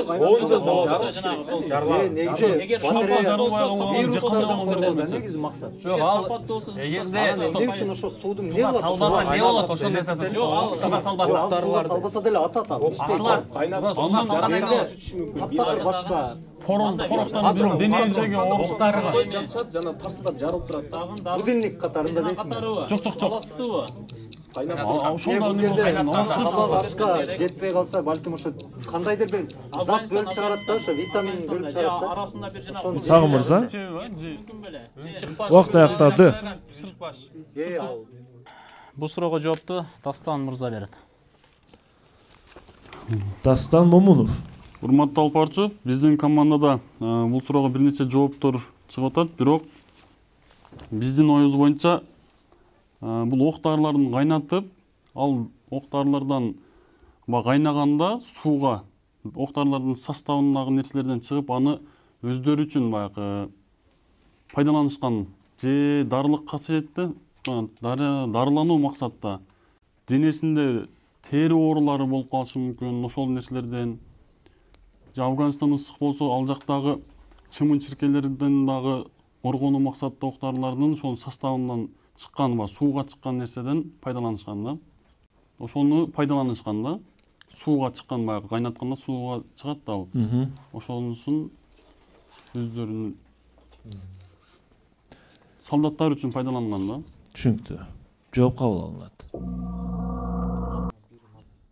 Негизи негизи максат. Жок, салпат болсо, эмне үчүн ошо суудун эмне болот? Салбаса не болот ошондой эсептен? Жок, ал салбаса деле атат ал. Таптагыр башка пороктан денеңиздеги оруктарга жатышат, жана тарсылдап жарылып турат. Будильник катарында дейсиңби? Жок. Башка жетпей калса, балким ошо кандайдыр бир зат бөлүп чыгарат да, ошо витамин бөлүп чыгарат да. Арасында бир жана Сагым мырза. Убакыт аяктады. Бул суроого жоопту Дастан мырза берет. Дастан Момунов. Урматтуу алып барчу, биздин командада бул суроого бир нече жооптор чыгып атат, бирок биздин оюбуз боюнча бул октарларын кайнатып, ал октарлардан кайнаганда сууга октарлардын составындагы нерселерден чыгып, аны өздөрү үчүн баягы пайдаланышкан же дарылык касиетте, дарылануу максатта денесинде тери оорулары болуп калышы мүмкүн, ошол нерселерден. Афганистан ысык болсо, ал жактагы чымын-чиркейлерден дагы коргонуу максатта октарлардын ошол составынан чыккан, сууга чыккан нерседен пайдаланышкан да. Ошону пайдаланышкан да. Сууга чыккан, баягы кайнатканда сууга чыгат да ал. Ошонусун өздөрүнүн солдаттар үчүн пайдаланган да. Түшүнүктүү. Жооп кабыл алынат.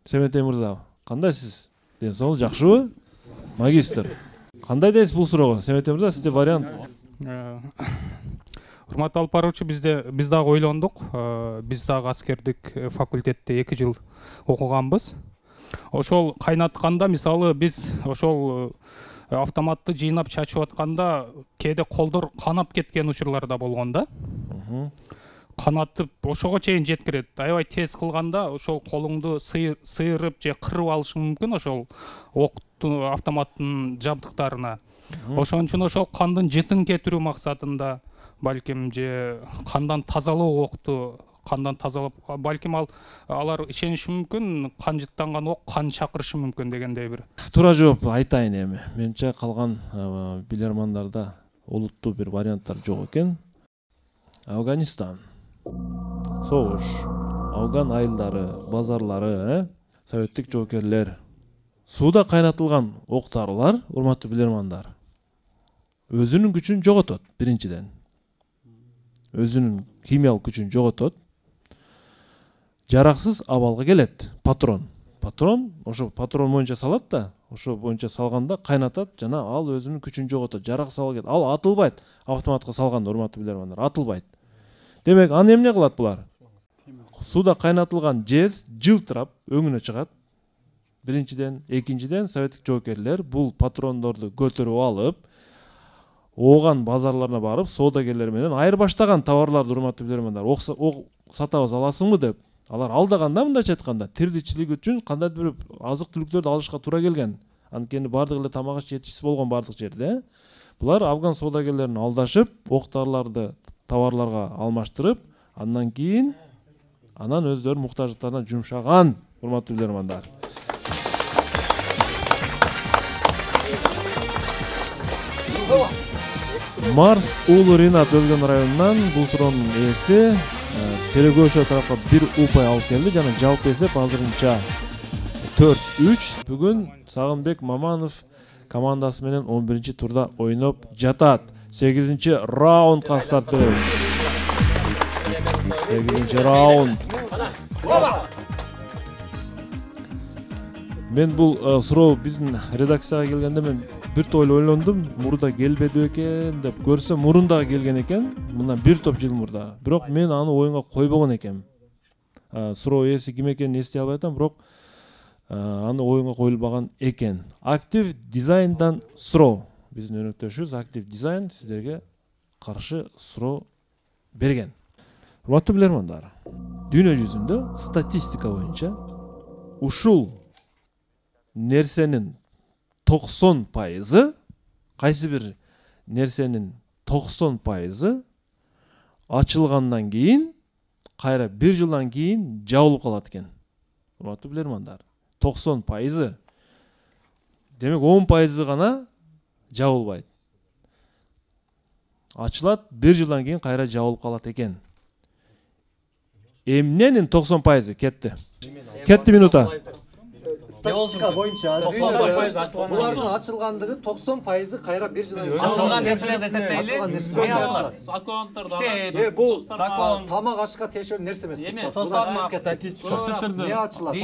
Семетей мырза, кандайсыз? Ден соолук жакшыбы? Магистр. Кандай дейсиз бул суроого? Семетей мырза, сизде вариант. Урматтуу алып баруучу, биз дагы ойлондук. Биз дагы аскердик факультетте 2 жыл окуганбыз. Ошол кайнатканда, мисалы, биз ошол автоматты жыйнап чачып атканда кээде колдор канап кеткен учурлар да болгон да. Канатып ошого чейин жеткирет. Аябай тез кылганда ошол колуңду сыйырып же кырып алышы мүмкүн ошол автоматтын жабдыктарына. Ошон үчүн ошол кандын жытын кетирүү максатында, балким же кандан тазалоо окту кандан тазалап, балким алар ишениши мүмкүн, кан жыттанган ок кан чакырышы мүмкүн дегендей бир. Туура жооп айтайын эми. Менимче калган билермандарда олуттуу бир варианттар жок экен. Афганистан. Согуш. Афган айылдары, базарлары, советтик жоокерлер. Сууда кайнатылган октарлар, урматтуу билермандар, өзүнүн күчүн жоготот биринчиден. Өзүнүн химиялык күчүн жоготот. Жараксыз абалга келет патрон. Патрон ошо патрон боюнча салат да, ошо боюнча салганда кайнатат жана ал өзүнүн күчүн жоготот. Жараксыз абалга келет. Ал атылбайт. Автоматка салганда, урматтуу билермандар, атылбайт. Демек, аны эмне кылат булар? Сууда кайнатылган жез жылтырап өңүнө чыгат. Биринчиден, экинчиден советтик жоокерлер бул патрондорду көтөрүп алып, ооган базарларына барып, соодагерлер менен айырбаштаган товарларды, урматтуу билермандар, ок сатабыз, аласыңбы деп, алар алдаганда, мындайча айтканда, тиричилик үчүн кандайдыр бир азык түлүктөрдү алышка туура келген. Анткени бардык эле тамак аш жетишсиз болгон бардык жерде. Булар афган соодагерлерин алдашып, октарларды товарларга алмаштырып, андан кийин анан өздөрүнүн муктаждыктарына жумшаган, урматтуу билермандар. Марс уулу Ринат өлгөн районунан бул суроонун ээси Телегөшө тарапка 1 упай алып келди жана жалпы эсеп азырынча 4-3. Бүгүн Сагынбек Маманов командасы менен 11-турда ойноп жатат. 8-раундга старт беребиз. 8-раунд. Мен бул суроо биздин редакцияга келгенде мен бир топ ойлондум, мурда келбеди экен деп, көрсөм мурунда келген экен, мындан бир топ жыл мурда. Бирок мен аны оюнга койбогон экенмин. Суроо ээси ким экенин эстей албай атам, бирок аны оюнга коюлбаган экен. Актив дизайндан суроо. Биздин өнөктөшүбүз Актив дизайн сиздерге каршы суроо берген. Урматтуу билермандар, дүйнө жүзүндө статистика боюнча ушул нерсенин 90%, кайсы бир нерсенин 90% ачылгандан кийин, кайра 1 жылдан кийин жабылып калат экен. Урматтуу билермандар, 90%. Демек 10% гана жабылбайт. Ачылат, 1 жылдан кийин кайра жабылып калат экен. Эмненин 90% кетти? Кетти минута. Статистика боюнча булардын ачылгандыгы 90% кайра 1 жылдан кийин ачылган нерселерди эсептейли. Аккаунттарда. Бул тамак ашка тиешелүү нерсе эмес. Статистика. Не ачылат?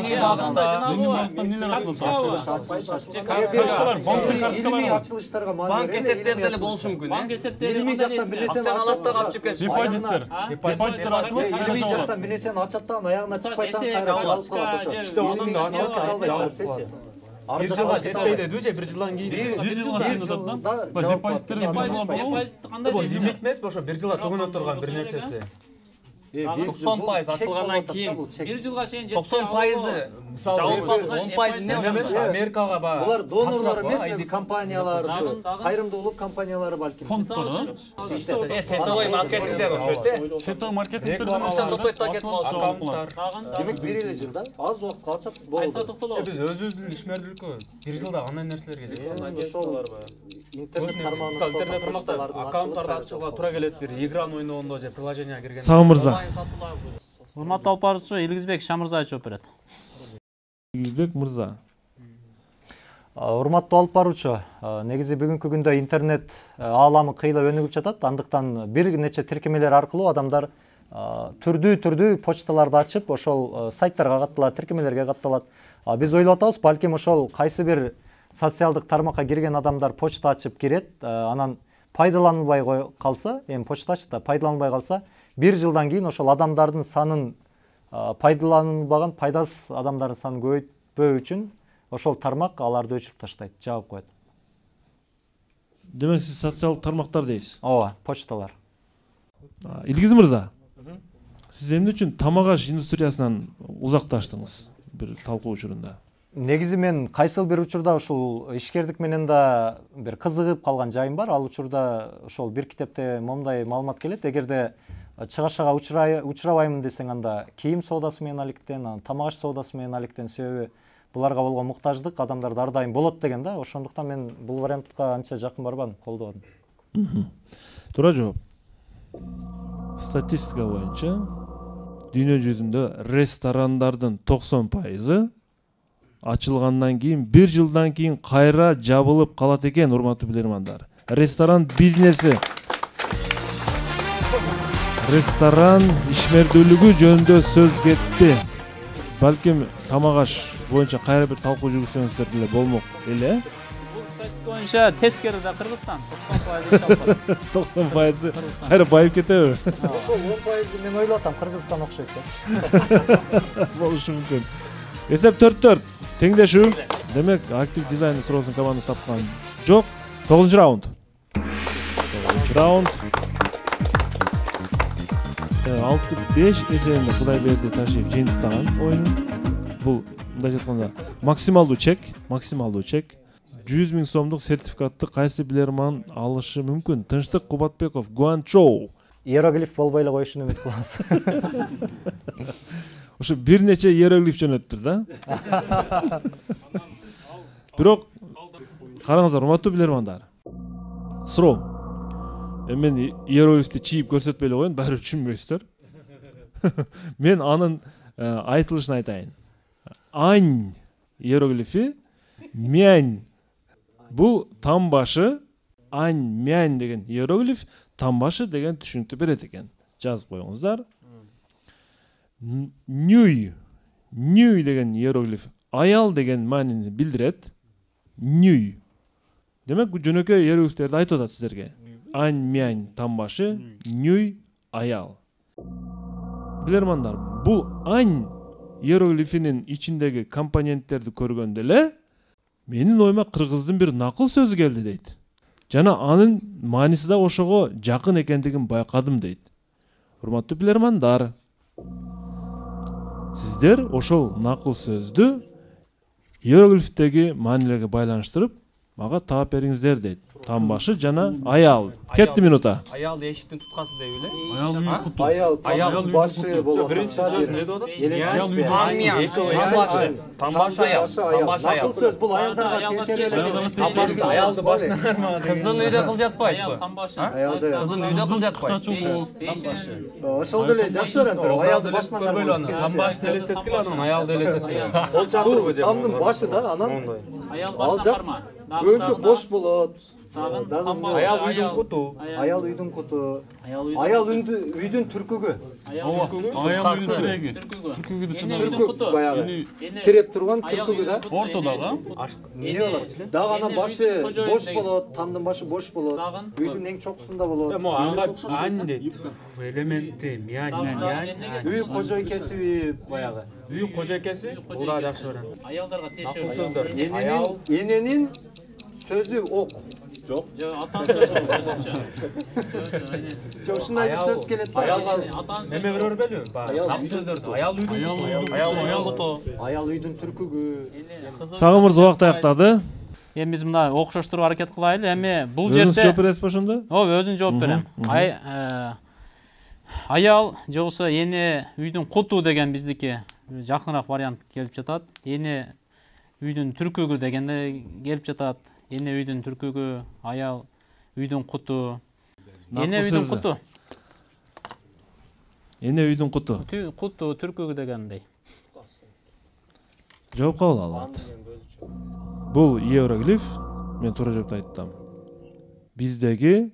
Илимий ачылыштарга банк эсептерде эле болушу мүмкүн. Банк эсептерде илимий жактан бир нерсени ачат да калып кетет. Депозиттер ачылып, илимий жактан бир нерсени ачат да аягына чыкпайт да кайра жабылып калат ошо. İşte onun da ачылып кете албайт. Bir жылга жетпейди деп же, 1 жылдан кийин. 1 жылга жетпейди. Депозиттерин 1 жылга болобу? Бул лимит эмес, ошо 1 жылга төгөнө турган бир нерсеси. 90% ачылгандан кийин 1 жылга чейин 90% мисалы 10% эмне эмес, Америкага баа. Булар донорлор эмес, компаниялар, кайрымдуулук компаниялары балким. Фонддор. Сетовой маркетингдер ошо. Сетовой маркетингдер аккаунттар. Демек 1 жылда аз убакытка ачат болду. Биз өзүбүздүн ишмердүүлүккө 1 жылда кандай нерселерге жеткен агентстволор бар. Интернет тармакта аккаунттарды ачууга туура келет, бир играны ойногондо же приложение киргенде. Сагын мырза. Урматтуу алып баруучу Илгизбек Шамырза жооп берет. Илгизбек мырза. Урматтуу алып баруучу, негизи бүгүнкү күндө интернет ааламы кыйла өнүгүп жатат. Андыктан бир нече тиркемелер аркылуу адамдар түрдүү почталарды ачып, ошол сайттарга катталат, тиркемелерге катталат. Биз ойлоп атабыз, балким ошол кайсы бир социалдык тармакка кирген адамдар почта ачып кирет, анан пайдаланылбай калса, эми почта ачты да пайдаланылбай калса, 1 жылдан кийин ошол адамдардын санын пайдаланылбаган пайдасыз адамдардын санын көбөйтпөө үчүн ошол тармак аларды өчүрүп таштайт, жаап коет. Демек сиз социалдык тармактар дейсиз? Ооба, почталар. Илгиз мырза, сиз эмне үчүн тамак аш индустриясынан узакташтыңыз бир талкуу учурунда? Негизи мен кайсыл бир учурда ушул ишкердик менен да бир кызыгып калган жайым бар. Ал учурда ошол бир китепте момундай маалымат келет. Эгерде чыгашага учурабаймын десең, анда кийим соодасы менен алектен, тамак аш соодасы менен алектен, себеби буларга болгон муктаждык адамдарда ар дайым болот деген да. Ошондуктан мен бул вариантка анча жакын барбадым, колдободум. Туура жооп. Статистика боюнча дүйнө жүзүндө ресторандардын 90% ачылгандан кийин 1 жылдан кийин кайра жабылып калат экен, урматтуу билермандар. Ресторан бизнеси. Ресторан ишмердүүлүгү жөнүндө сөз кетти. Балким тамак аш боюнча кайра бир талкуу жүргүзсөңүздөр деле болмок эле. Бул статистика боюнча тескери да Кыргызстан 90% 90% кайра байып кетеби? Ошол 10% мен ойлоп атам Кыргызстан окшойт деп. Болушу мүмкүн. Эсеп 4-4. Теңдешүү. Демек, актив дизайн суроосун команда тапкан жок. 9-раунд. 9-раунд. 6-5 эсебинде Кудайберди Ташиев жыйынтыктаган оюну. Бул мындай айтканда максималдуу чек. 100 000 сомдук сертификатты кайсы билерман алышы мүмкүн? Тынчтык Кубатбеков, Гуанчжоу. Иероглиф болбой эле коюшун үмүт кылабыз. Ошо бир нече иероглиф жөнөттүр да. Бирок караңыздар, урматтуу билермандар. Суроо. Мен иероглифти чийип көрсөтпөй эле коеюн, баары түшүнбөйсүздөр. Мен анын айтылышын айтайын. Ань иероглифи, мянь. Бул там башы, ань, мянь деген иероглиф, там башы деген түшүнүктү берет экен. Жазып коюңуздар. Нюй деген иероглиф аял деген маанини билдирет. Нюй. Демек, жөнөкөй иероглифтерди айтып атат сиздерге. Ань, мянь, там башы, нюй, аял. Билермандар, бул ань иероглифинин ичиндеги компоненттерди көргөндө эле менин оюма кыргыздын бир накыл сөзү келди дейт. Жана анын мааниси да ошого жакын экендигин байкадым дейт. Урматтуу билермандар, сиздер ошол накыл сөздү иероглифтеги маанилерге байланыштырып мага таап бериңиздер дейт. Там башы жана аял. Кетти минута. Аял эшиктин туткасы деп эле. Аял үй куту. Аял башы болот. Биринчи сөз эмне деп атат? Аял үйдүн Там башы аял. Накыл сөз бул аялдарга тиешелүү. Аялды башынан кармаган. Кыздын үйдө кыл жатпайт. Аял там башы. Кыздын үйдө кыл жатпайт. Ошол деле жакшы өрөндүр. Аялды башынан кармаган. Там башты элестеткиле, анан аялды элестеткиле. Ол чатырбы же? Тамдын башы да, анан Аял башынан карма. көбүнчө бош болот. Аял үйдүн куту. Аял үйдүн куту. Аял үйдүн түркүгү. Аял үйдүн тиреги. Түркүгү десем түркүк баягы. Тиреп турган түркүгү да. Ортодагы. Эмне болот? Дагы анан башы бош болот, тамдын башы бош болот. Үйдүн эң чокусунда болот. Анга ань дейт. Элементи, мянь. Үй кожойкеси баягы. Үй кожойкеси бул да жакшы өрөнд. Аялдарга Накыл сөздөр. Эненин сөзү ок. Жок, атан сөзү өзүнчө. Ушундай бир сөз келет да. Неме көрбөлү? Накыл сөздөрдү. Аял үйдүн куту. Аял үйдүн түркүгү. Сагым мырза убакыт аяктады. Эми биз мына окшоштурууга аракет кылайлы. Эми бул жерде Өзүңүз жооп бересизби ошондо? Ооба, өзүң жооп берем. Аял же болбосо эне үйдүн куту деген биздики жакыныраак вариант келип жатат. Эне үйдүн түркүгү дегенде келип жатат. Эне үйдүн түркүгү, аял үйдүн куту. Эне үйдүн куту. Эне үйдүн куту. Куту, түркүгү дегендей. Жооп кабыл алат. Бул иероглиф, мен туура жоопту айттым. Биздеги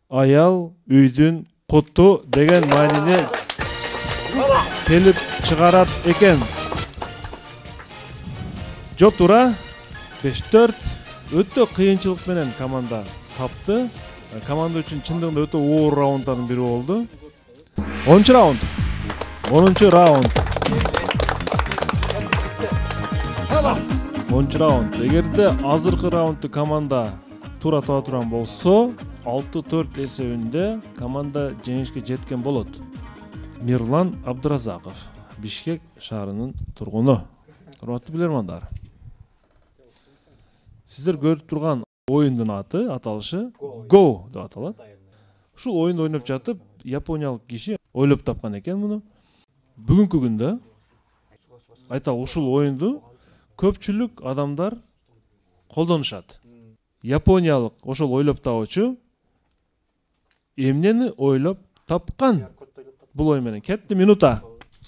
аял үйдүн куту деген маанини келип чыгарат экен. Жооп туура. 5-4. Өтө кыйынчылык менен команда тапты. Команда үчүн чындыгында өтө оор раунддардын бири болду. 10-раунд. 10-раунд. 10-раунд. Эгерде азыркы раундду команда туура таба турган болсо, 6-4 эсебинде команда жеңишке жеткен болот. Мирлан Абдыразаков, Бишкек шаарынын тургуну. Урматтуу билермандар. Сиздер көрүп турган оюндун аты, аталышы Go деп аталат. Ушул оюнду ойноп жатып, япониялык киши ойлоп тапкан экен муну. Бүгүнкү күндө айталы ушул оюнду көпчүлүк адамдар колдонушат. Япониялык ошол ойлоп табуучу эмнени ойлоп тапкан? Бул ой менен кетти минута.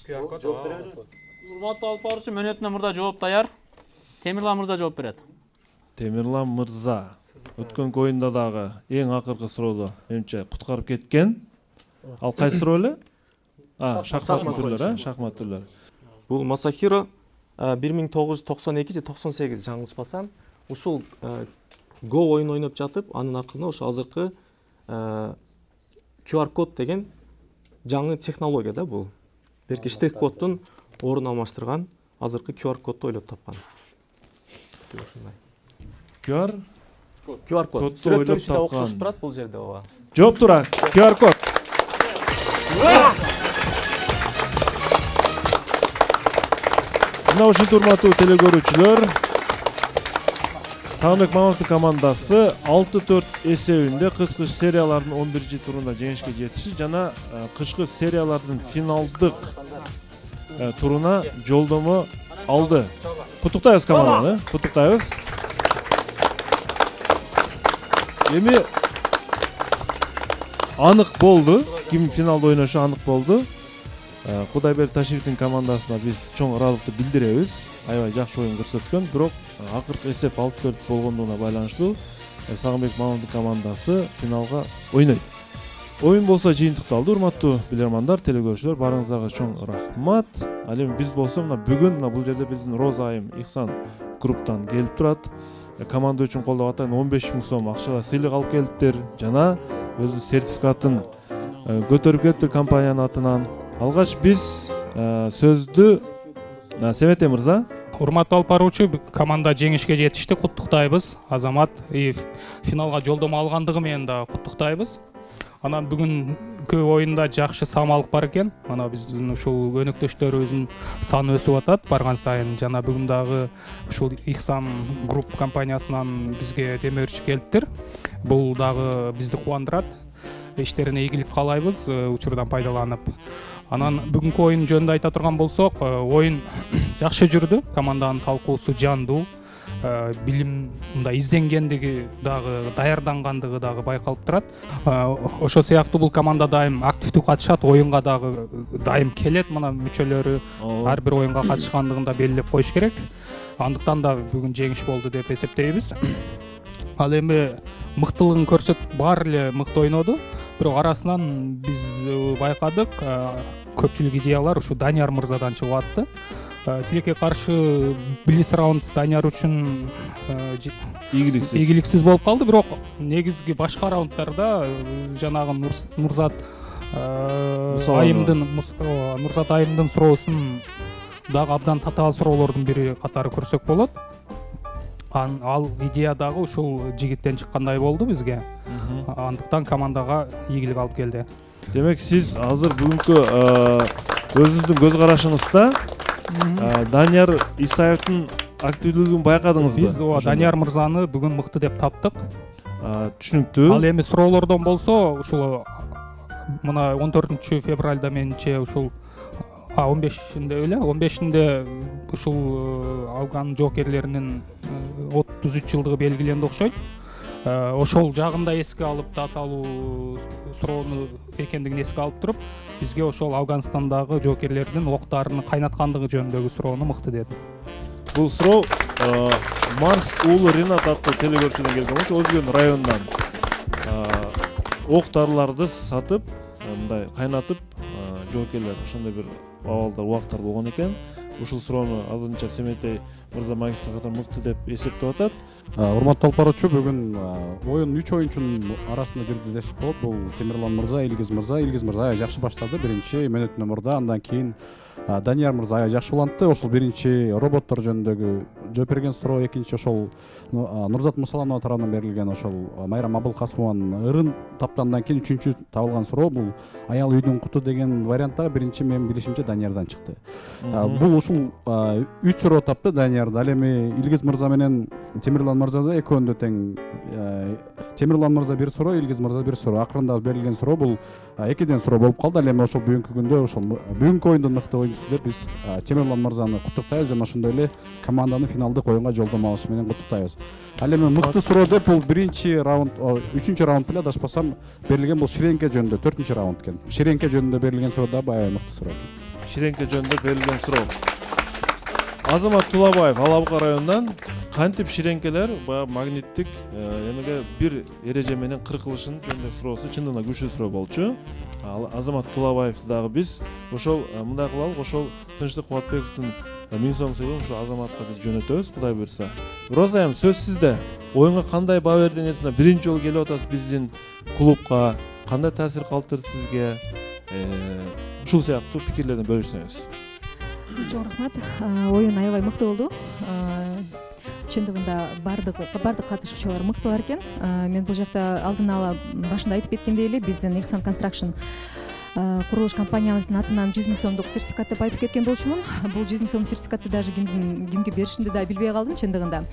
Урматтуу алып баруучу, мөөнөтүнөн мурда жооп даяр. Темирлан мырза жооп берет. Темирлан мырза өткөн оюнда дагы эң акыркы суроодо менимче куткарып кеткен. Ал кайсы суроо эле? Шахмат түрлөрү, шахмат түрлөрү. Бул Масахиро 1992 же 98 жаңылышпасам, ушул Go оюн ойноп жатып, анын акырында ошо азыркы QR код деген жаңы технология да бул. Берки штек коддун орун алмаштырган азыркы QR кодду ойлоп тапкан. QR код. Сүрөттөр ичинде окшошуп турат бул жерде ооба. Жооп турат. QR код. Мына ушинтип урматтуу телекөрүүчүлөр, Сагынбек Маматовдун командасы 6-4 эсебинде кышкы сериялардын 11-турунда жеңишке жетиши жана кышкы сериялардын финалдык туруна жолдомо алды. Куттуктайбыз команданы, куттуктайбыз. Эми анык болду, ким финалда ойношу анык болду. Кудайберди Ташиевдин командасына биз чоң ыраазычылыкты билдиребиз. Аябай жакшы оюн көрсөткөн, бирок акыркы эсеп 6-4 болгондугуна байланыштуу Сагынбек Маматовдун командасы финалга ойнойт. Оюн болсо жыйынтыкталды, урматтуу билермандар, телекөрүүчүлөр, барыңыздарга чоң рахмат. Ал эми биз болсо мына бүгүн бул жерде биздин Роза айым Ихсан групптан келип турат. Команда үчүн колдоп атайын 15 000 сом акчалар сыйлык алып келиптир жана өзү сертификатын көтөрүп кетти компаниянын атынан. Алгач биз сөздү Семете мырза. Урматтуу алып баруучу, команда жеңишке жетишти, куттуктайбыз. Азамат финалга жолдомо алгандыгы менен да куттуктайбыз. Анан бүгүн көп оюнда жакшы самалык бар экен. Ана биздин ушул өнөктөштөрүбүздүн саны өсүп атат барган сайын. Жана бүгүн дагы ушул Ихсан групп компаниясынан бизге демөөрчү келиптир. Бул дагы бизди кубандырат. Иштерине ийгилик каалайбыз учурдан пайдаланып. Анан бүгүнкү оюн жөнүндө айта турган болсок, оюн жакшы жүрдү. Команданын талкуусу жандуу. Билим мындай изденгендиги дагы, даярдангандыгы дагы байкалып турат. Ошо сыяктуу бул команда дайым активдүү катышат, оюнга дагы дайым келет. Мына мүчөлөрү ар бир оюнга катышкандыгын да белгилеп коюш керек. Андыктан да бүгүн жеңиш болду деп эсептейбиз. Ал эми мыктылыгын көрсөтүп баары эле мыкты ойноду. Бирок арасынан биз байкадык, көпчүлүк идеялар ушу Данияр мырзадан чыгып атты. Тилекке каршы Блиц раунд Данияр үчүн ийгиликсиз болуп калды, бирок негизги башка раунддарда жанагы Нурзат айымдын суроосун дагы абдан татаал суроолордун бири катары көрсөк болот. Ал идея дагы ушул жигиттен чыккандай болду бизге. Андыктан командага ийгилик алып келди. Демек сиз азыр бүгүнкү өзүңүздүн көз карашыңызда Данияр Исаевдин активдүүлүгүн байкадыңызбы? Биз Данияр мырзаны бүгүн мыкты деп таптык. Түшүнүктүү. Ал эми суроолордон болсо, ушул мына 14 февралда менимче ушул 15-inde öyle. 15-inde ушул Афган жоокерлеринин 33 жылдыгы белгиленди окшойт. Ошол жагында эске алып таталуу суроону экендигин эске алып туруп, бизге ошол Афганстандагы жоокерлердин октарынын кайнаткандыгы жөнүндөгү суроону мыкты деди. Бул суроо Марс уулу Ринат аттуу телекөрүүчүдөн келген болчу, Өзгөн районунан октарларды сатып, мындай кайнатып, жоокерлер ошондой бир абалдар убактар болгон экен. Ушул суроону азырынча Семетей мырза магистр катары мыкты деп эсептеп атат. Урматтуу алып баруучу, бүгүн оюн 3 оюнчунун арасында жүрдү десек болот. Бул Темирлан мырза, Илгиз мырза жакшы баштады биринчи мүнөт номурда, андан кийин Данияр мырза жакшы улантты. Ошол биринчи роботтор жөнүндөгү жооп берген суроо, экинчи ошол Нурзат Мусаланова тарабынан берилген ошол Майрам Абылкасымованын ырын тапкандан кийин үчүнчү табылган суроо бул аял үйдүн куту деген варианттагы биринчи менин билишимче Даниярдан чыкты. Бул ушул 3 суроо тапты Даниярда. Ал эми Илгиз мырза менен Темирлан мырза да экөөндө тең. Темирлан мырза бир суроо, Илгиз мырза бир суроо. Акырында берилген суроо бул экиден суроо болуп калды. Ал эми ошол бүгүнкү күндө ошол бүгүнкү оюндун мыкты оюнчусу деп биз Темирлан мырзаны куттуктайбыз жана ошондой эле команданы финалдык оюнга жолдомо алышы менен куттуктайбыз. Ал эми мыкты суроо деп бул биринчи раунд, 3-чү раунд беле адашпасам берилген бул ширеңке жөнүндө 4-чү раунд экен. Ширеңке жөнүндө берилген суроо да аябай мыкты суроо. Ширеңке жөнүндө берилген суроо. Азамат Тулабаев Алабуга районунан кантип ширеңкелер баягы магниттик эмеге бир эреже менен кыркылышын жөнүндө суроосу чындыгында күчтүү суроо болчу. Азамат Тулабаевди дагы биз ошол мындай кылалы, ошол Тынчтык Кубатбековдун 1000 сом сыйлыгын ошо Азаматка биз жөнөтөбүз, Кудай буйрса. Роза эми сөз сизде. Оюнга кандай баа бердиңиз? Биринчи жолу келип атасыз биздин клубка. Кандай таасир калтырды сизге? Ушул сыяктуу пикирлерди бөлүшсөңүз. Чоң рахмат. Оюн аябай мыкты болду. Чындыгында бардык катышуучулар мыктылар экен. Мен бул жакта алдын ала башында айтып кеткендей эле биздин Ихсан Construction курулуш компаниябыздын атынан 100 000 сомдук сертификат деп айтып кеткен болчумун. Бул 100 000 сом сертификатты даже кимге беришимди да билбей калдым чындыгында.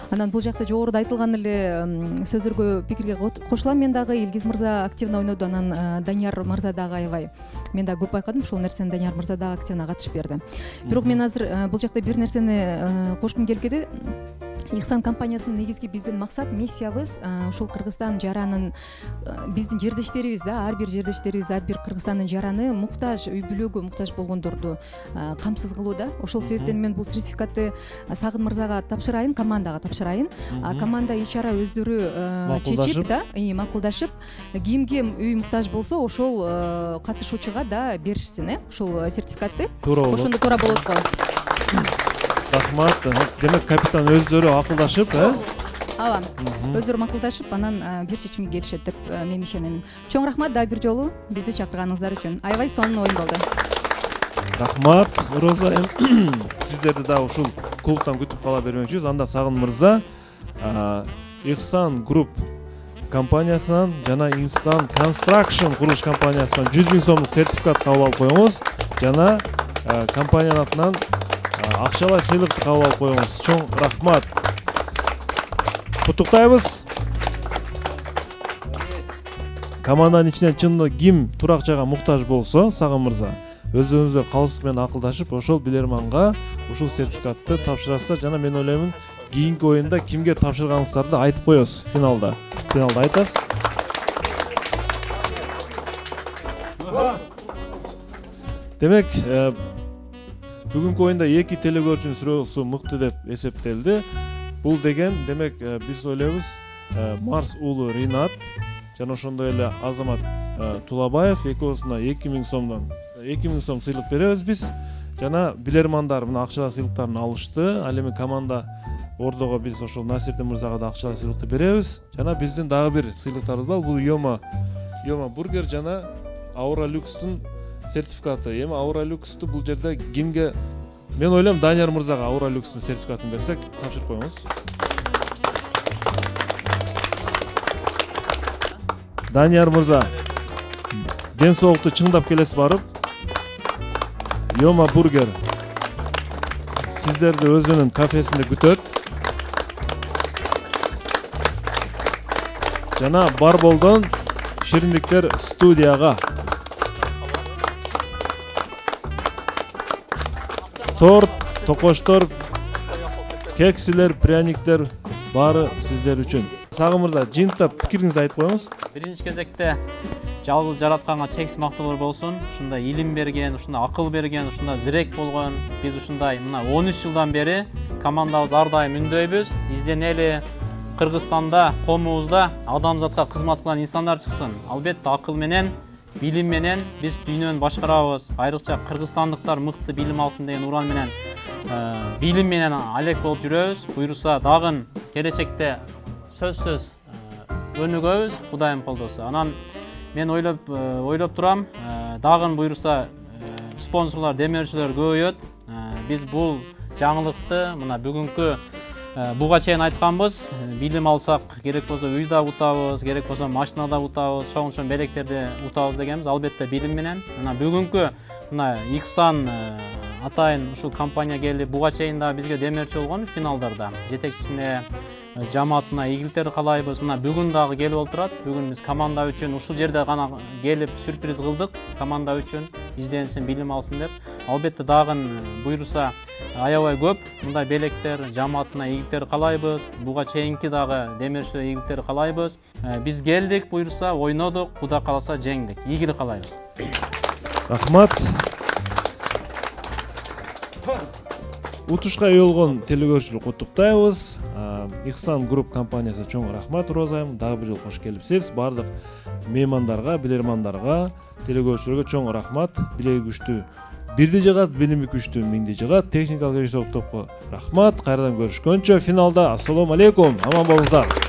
Анан бул жакта жогоруда айтылган эле сөздөргө пикирге кошулам. Мен дагы Илгиз мырза активно ойноду, анан Данияр мырза дагы аябай. Мен дагы көп байкадым, ушул нерсени Данияр мырза дагы активно катышып берди. Бирок мен азыр бул жакта бир нерсени кошкум келип кетти. Ихсан компаниясынын негизги биздин максат, миссиябыз ушул Кыргызстан жаранын, биздин жердештерибиз да, ар бир жердештерибиз, ар бир Кыргызстандын жараны муктаж, үй бүлөгө муктаж болгондорду камсыз кылуу да. Ошол себептен мен бул сертификатты Сагын мырзага тапшырайын, командага тапшырайын. Команда ич ара өздөрү чечип да, макулдашып, кимге үй муктаж болсо ошол катышуучуга да беришсин, ушул сертификатты. Ошондо туура болот го. Рахмат. Демек капитан өздөрү акылдашып, Ооба. Өздөрү макулдашып, анан бир чечимге келишет деп мен ишенем. Чоң рахмат дагы бир жолу бизди чакырганыңыздар үчүн. Аябай сонун оюн болду. Рахмат, Роза. Сиздерди дагы ушул клубтан күтүп кала бермекчибиз. Анда Сагын мырза Ихсан Group компаниясынан жана Ихсан Construction курулуш компаниясынан 100 000 сомдук сертификат кабыл алып коюңуз. Жана компаниянын атынан акчалай сыйлыкты кабыл алып коюңуз. Чоң рахмат. Куттуктайбыз. Команданын ичинен чынында ким турак жайга муктаж болсо, Сагын мырза, өзүңүздөр калыстык менен акылдашып, ошол билерманга ушул сертификатты тапшырасыздар. Жана мен ойлоймун, кийинки оюнда кимге тапшырганыңыздарды айтып коесуз финалда. Финалда айтасыз. Демек, бүгүнкү оюнда эки телекөрүүчүнүн сүрөсү мыкты деп эсептелди. Бул деген, демек, биз ойлойбуз, Марс уулу Ринат жана ошондой эле Азамат Тулабаев экөөсүнө 2000 сом сыйлык беребиз биз. Жана билермандар мына акчалай сыйлыктарын алышты. Ал эми команда ордого биз ошол Насирдин мырзага да акчалай сыйлыкты беребиз. Жана биздин дагы бир сыйлыктарыбыз бар. Бул Йома бургер жана Aura Lux'тун сертификаты. Эми Aura Lux'ту бул жерде кимге? Мен ойлойм, Данияр мырзага Aura Lux'тун сертификатын берсек, тапшырып коюңуз. Данияр мырза, ден соолукту чыңдап келесиз барып. Йома бургер сиздерди өзүнүн кафесинде күтөт. Жана Барболдон шириндиктер студияга. Торт, токоштор, кексилер, пряниктер баары сиздер үчүн. Сагын мырза, жыйынтап пикириңизди айтып коюңуз. Биринчи кезекте жалгыз жаратканга чексиз мактоолор болсун. Ушундай илим берген, ушундай акыл берген, ушундай зирек болгон. Биз ушундай мына 13 жылдан бери командабыз ар дайым үндөйбүз. Изденели Кыргызстанда, коомубузда адамзатка кызмат кылган инсандар чыксын. Албетте акыл менен, билим менен биз дүйнөнү башкарабыз. Айрыкча кыргызстандыктар мыкты билим алсын деген уран менен билим менен алек болуп жүрөбүз. Буйруса дагы келечекте сөзсүз өнүгөбүз, Кудайым колдосо. Анан мен ойлоп турам, дагы буйруса спонсорлор, демөөрчүлөр көбөйөт. Биз бул жаңылыкты мына бүгүнкү буга чейин айтканбыз. Билим алсак, керек болсо үйдө утабыз, керек болсо машинада утабыз, шоң белектерди утабыз дегенбиз. Албетте билим менен. Мына бүгүнкү мына Ихсан атайын ушул компания келип буга чейин да бизге демөөрчү болгон финалдарда. Жетекчисине, жамаатына ийгиликтерди каалайбыз. Мына бүгүн дагы келип отурат. Бүгүн биз команда үчүн ушул жерде гана келип сюрприз кылдык. Команда үчүн изденсин, билим алсын деп. Албетте дагы буйруса аябай көп мындай белектер, жамаатына ийгиликтерди каалайбыз. Буга чейинки дагы демөөрчүлөргө ийгиликтерди каалайбыз. Биз келдик, буйруса ойнодук, Кудай кааласа жеңдик. Ийгилик каалайбыз. Рахмат. Утушка ээ болгон телекөрүүчүлөр куттуктайбыз. Ихсан Group компаниясына чоң рахмат Роза айым. Дагы бир жолу кош келипсиз. Бардык меймандарга, билермандарга, телекөрүүчүлөргө чоң рахмат. Билеги күчтүү бирди жыгат, билими күчтүү миңди жыгат. Техникалык режиссерлук топко рахмат. Кайрадан көрүшкөнчө финалда ассалому алейкум. Аман болуңуздар.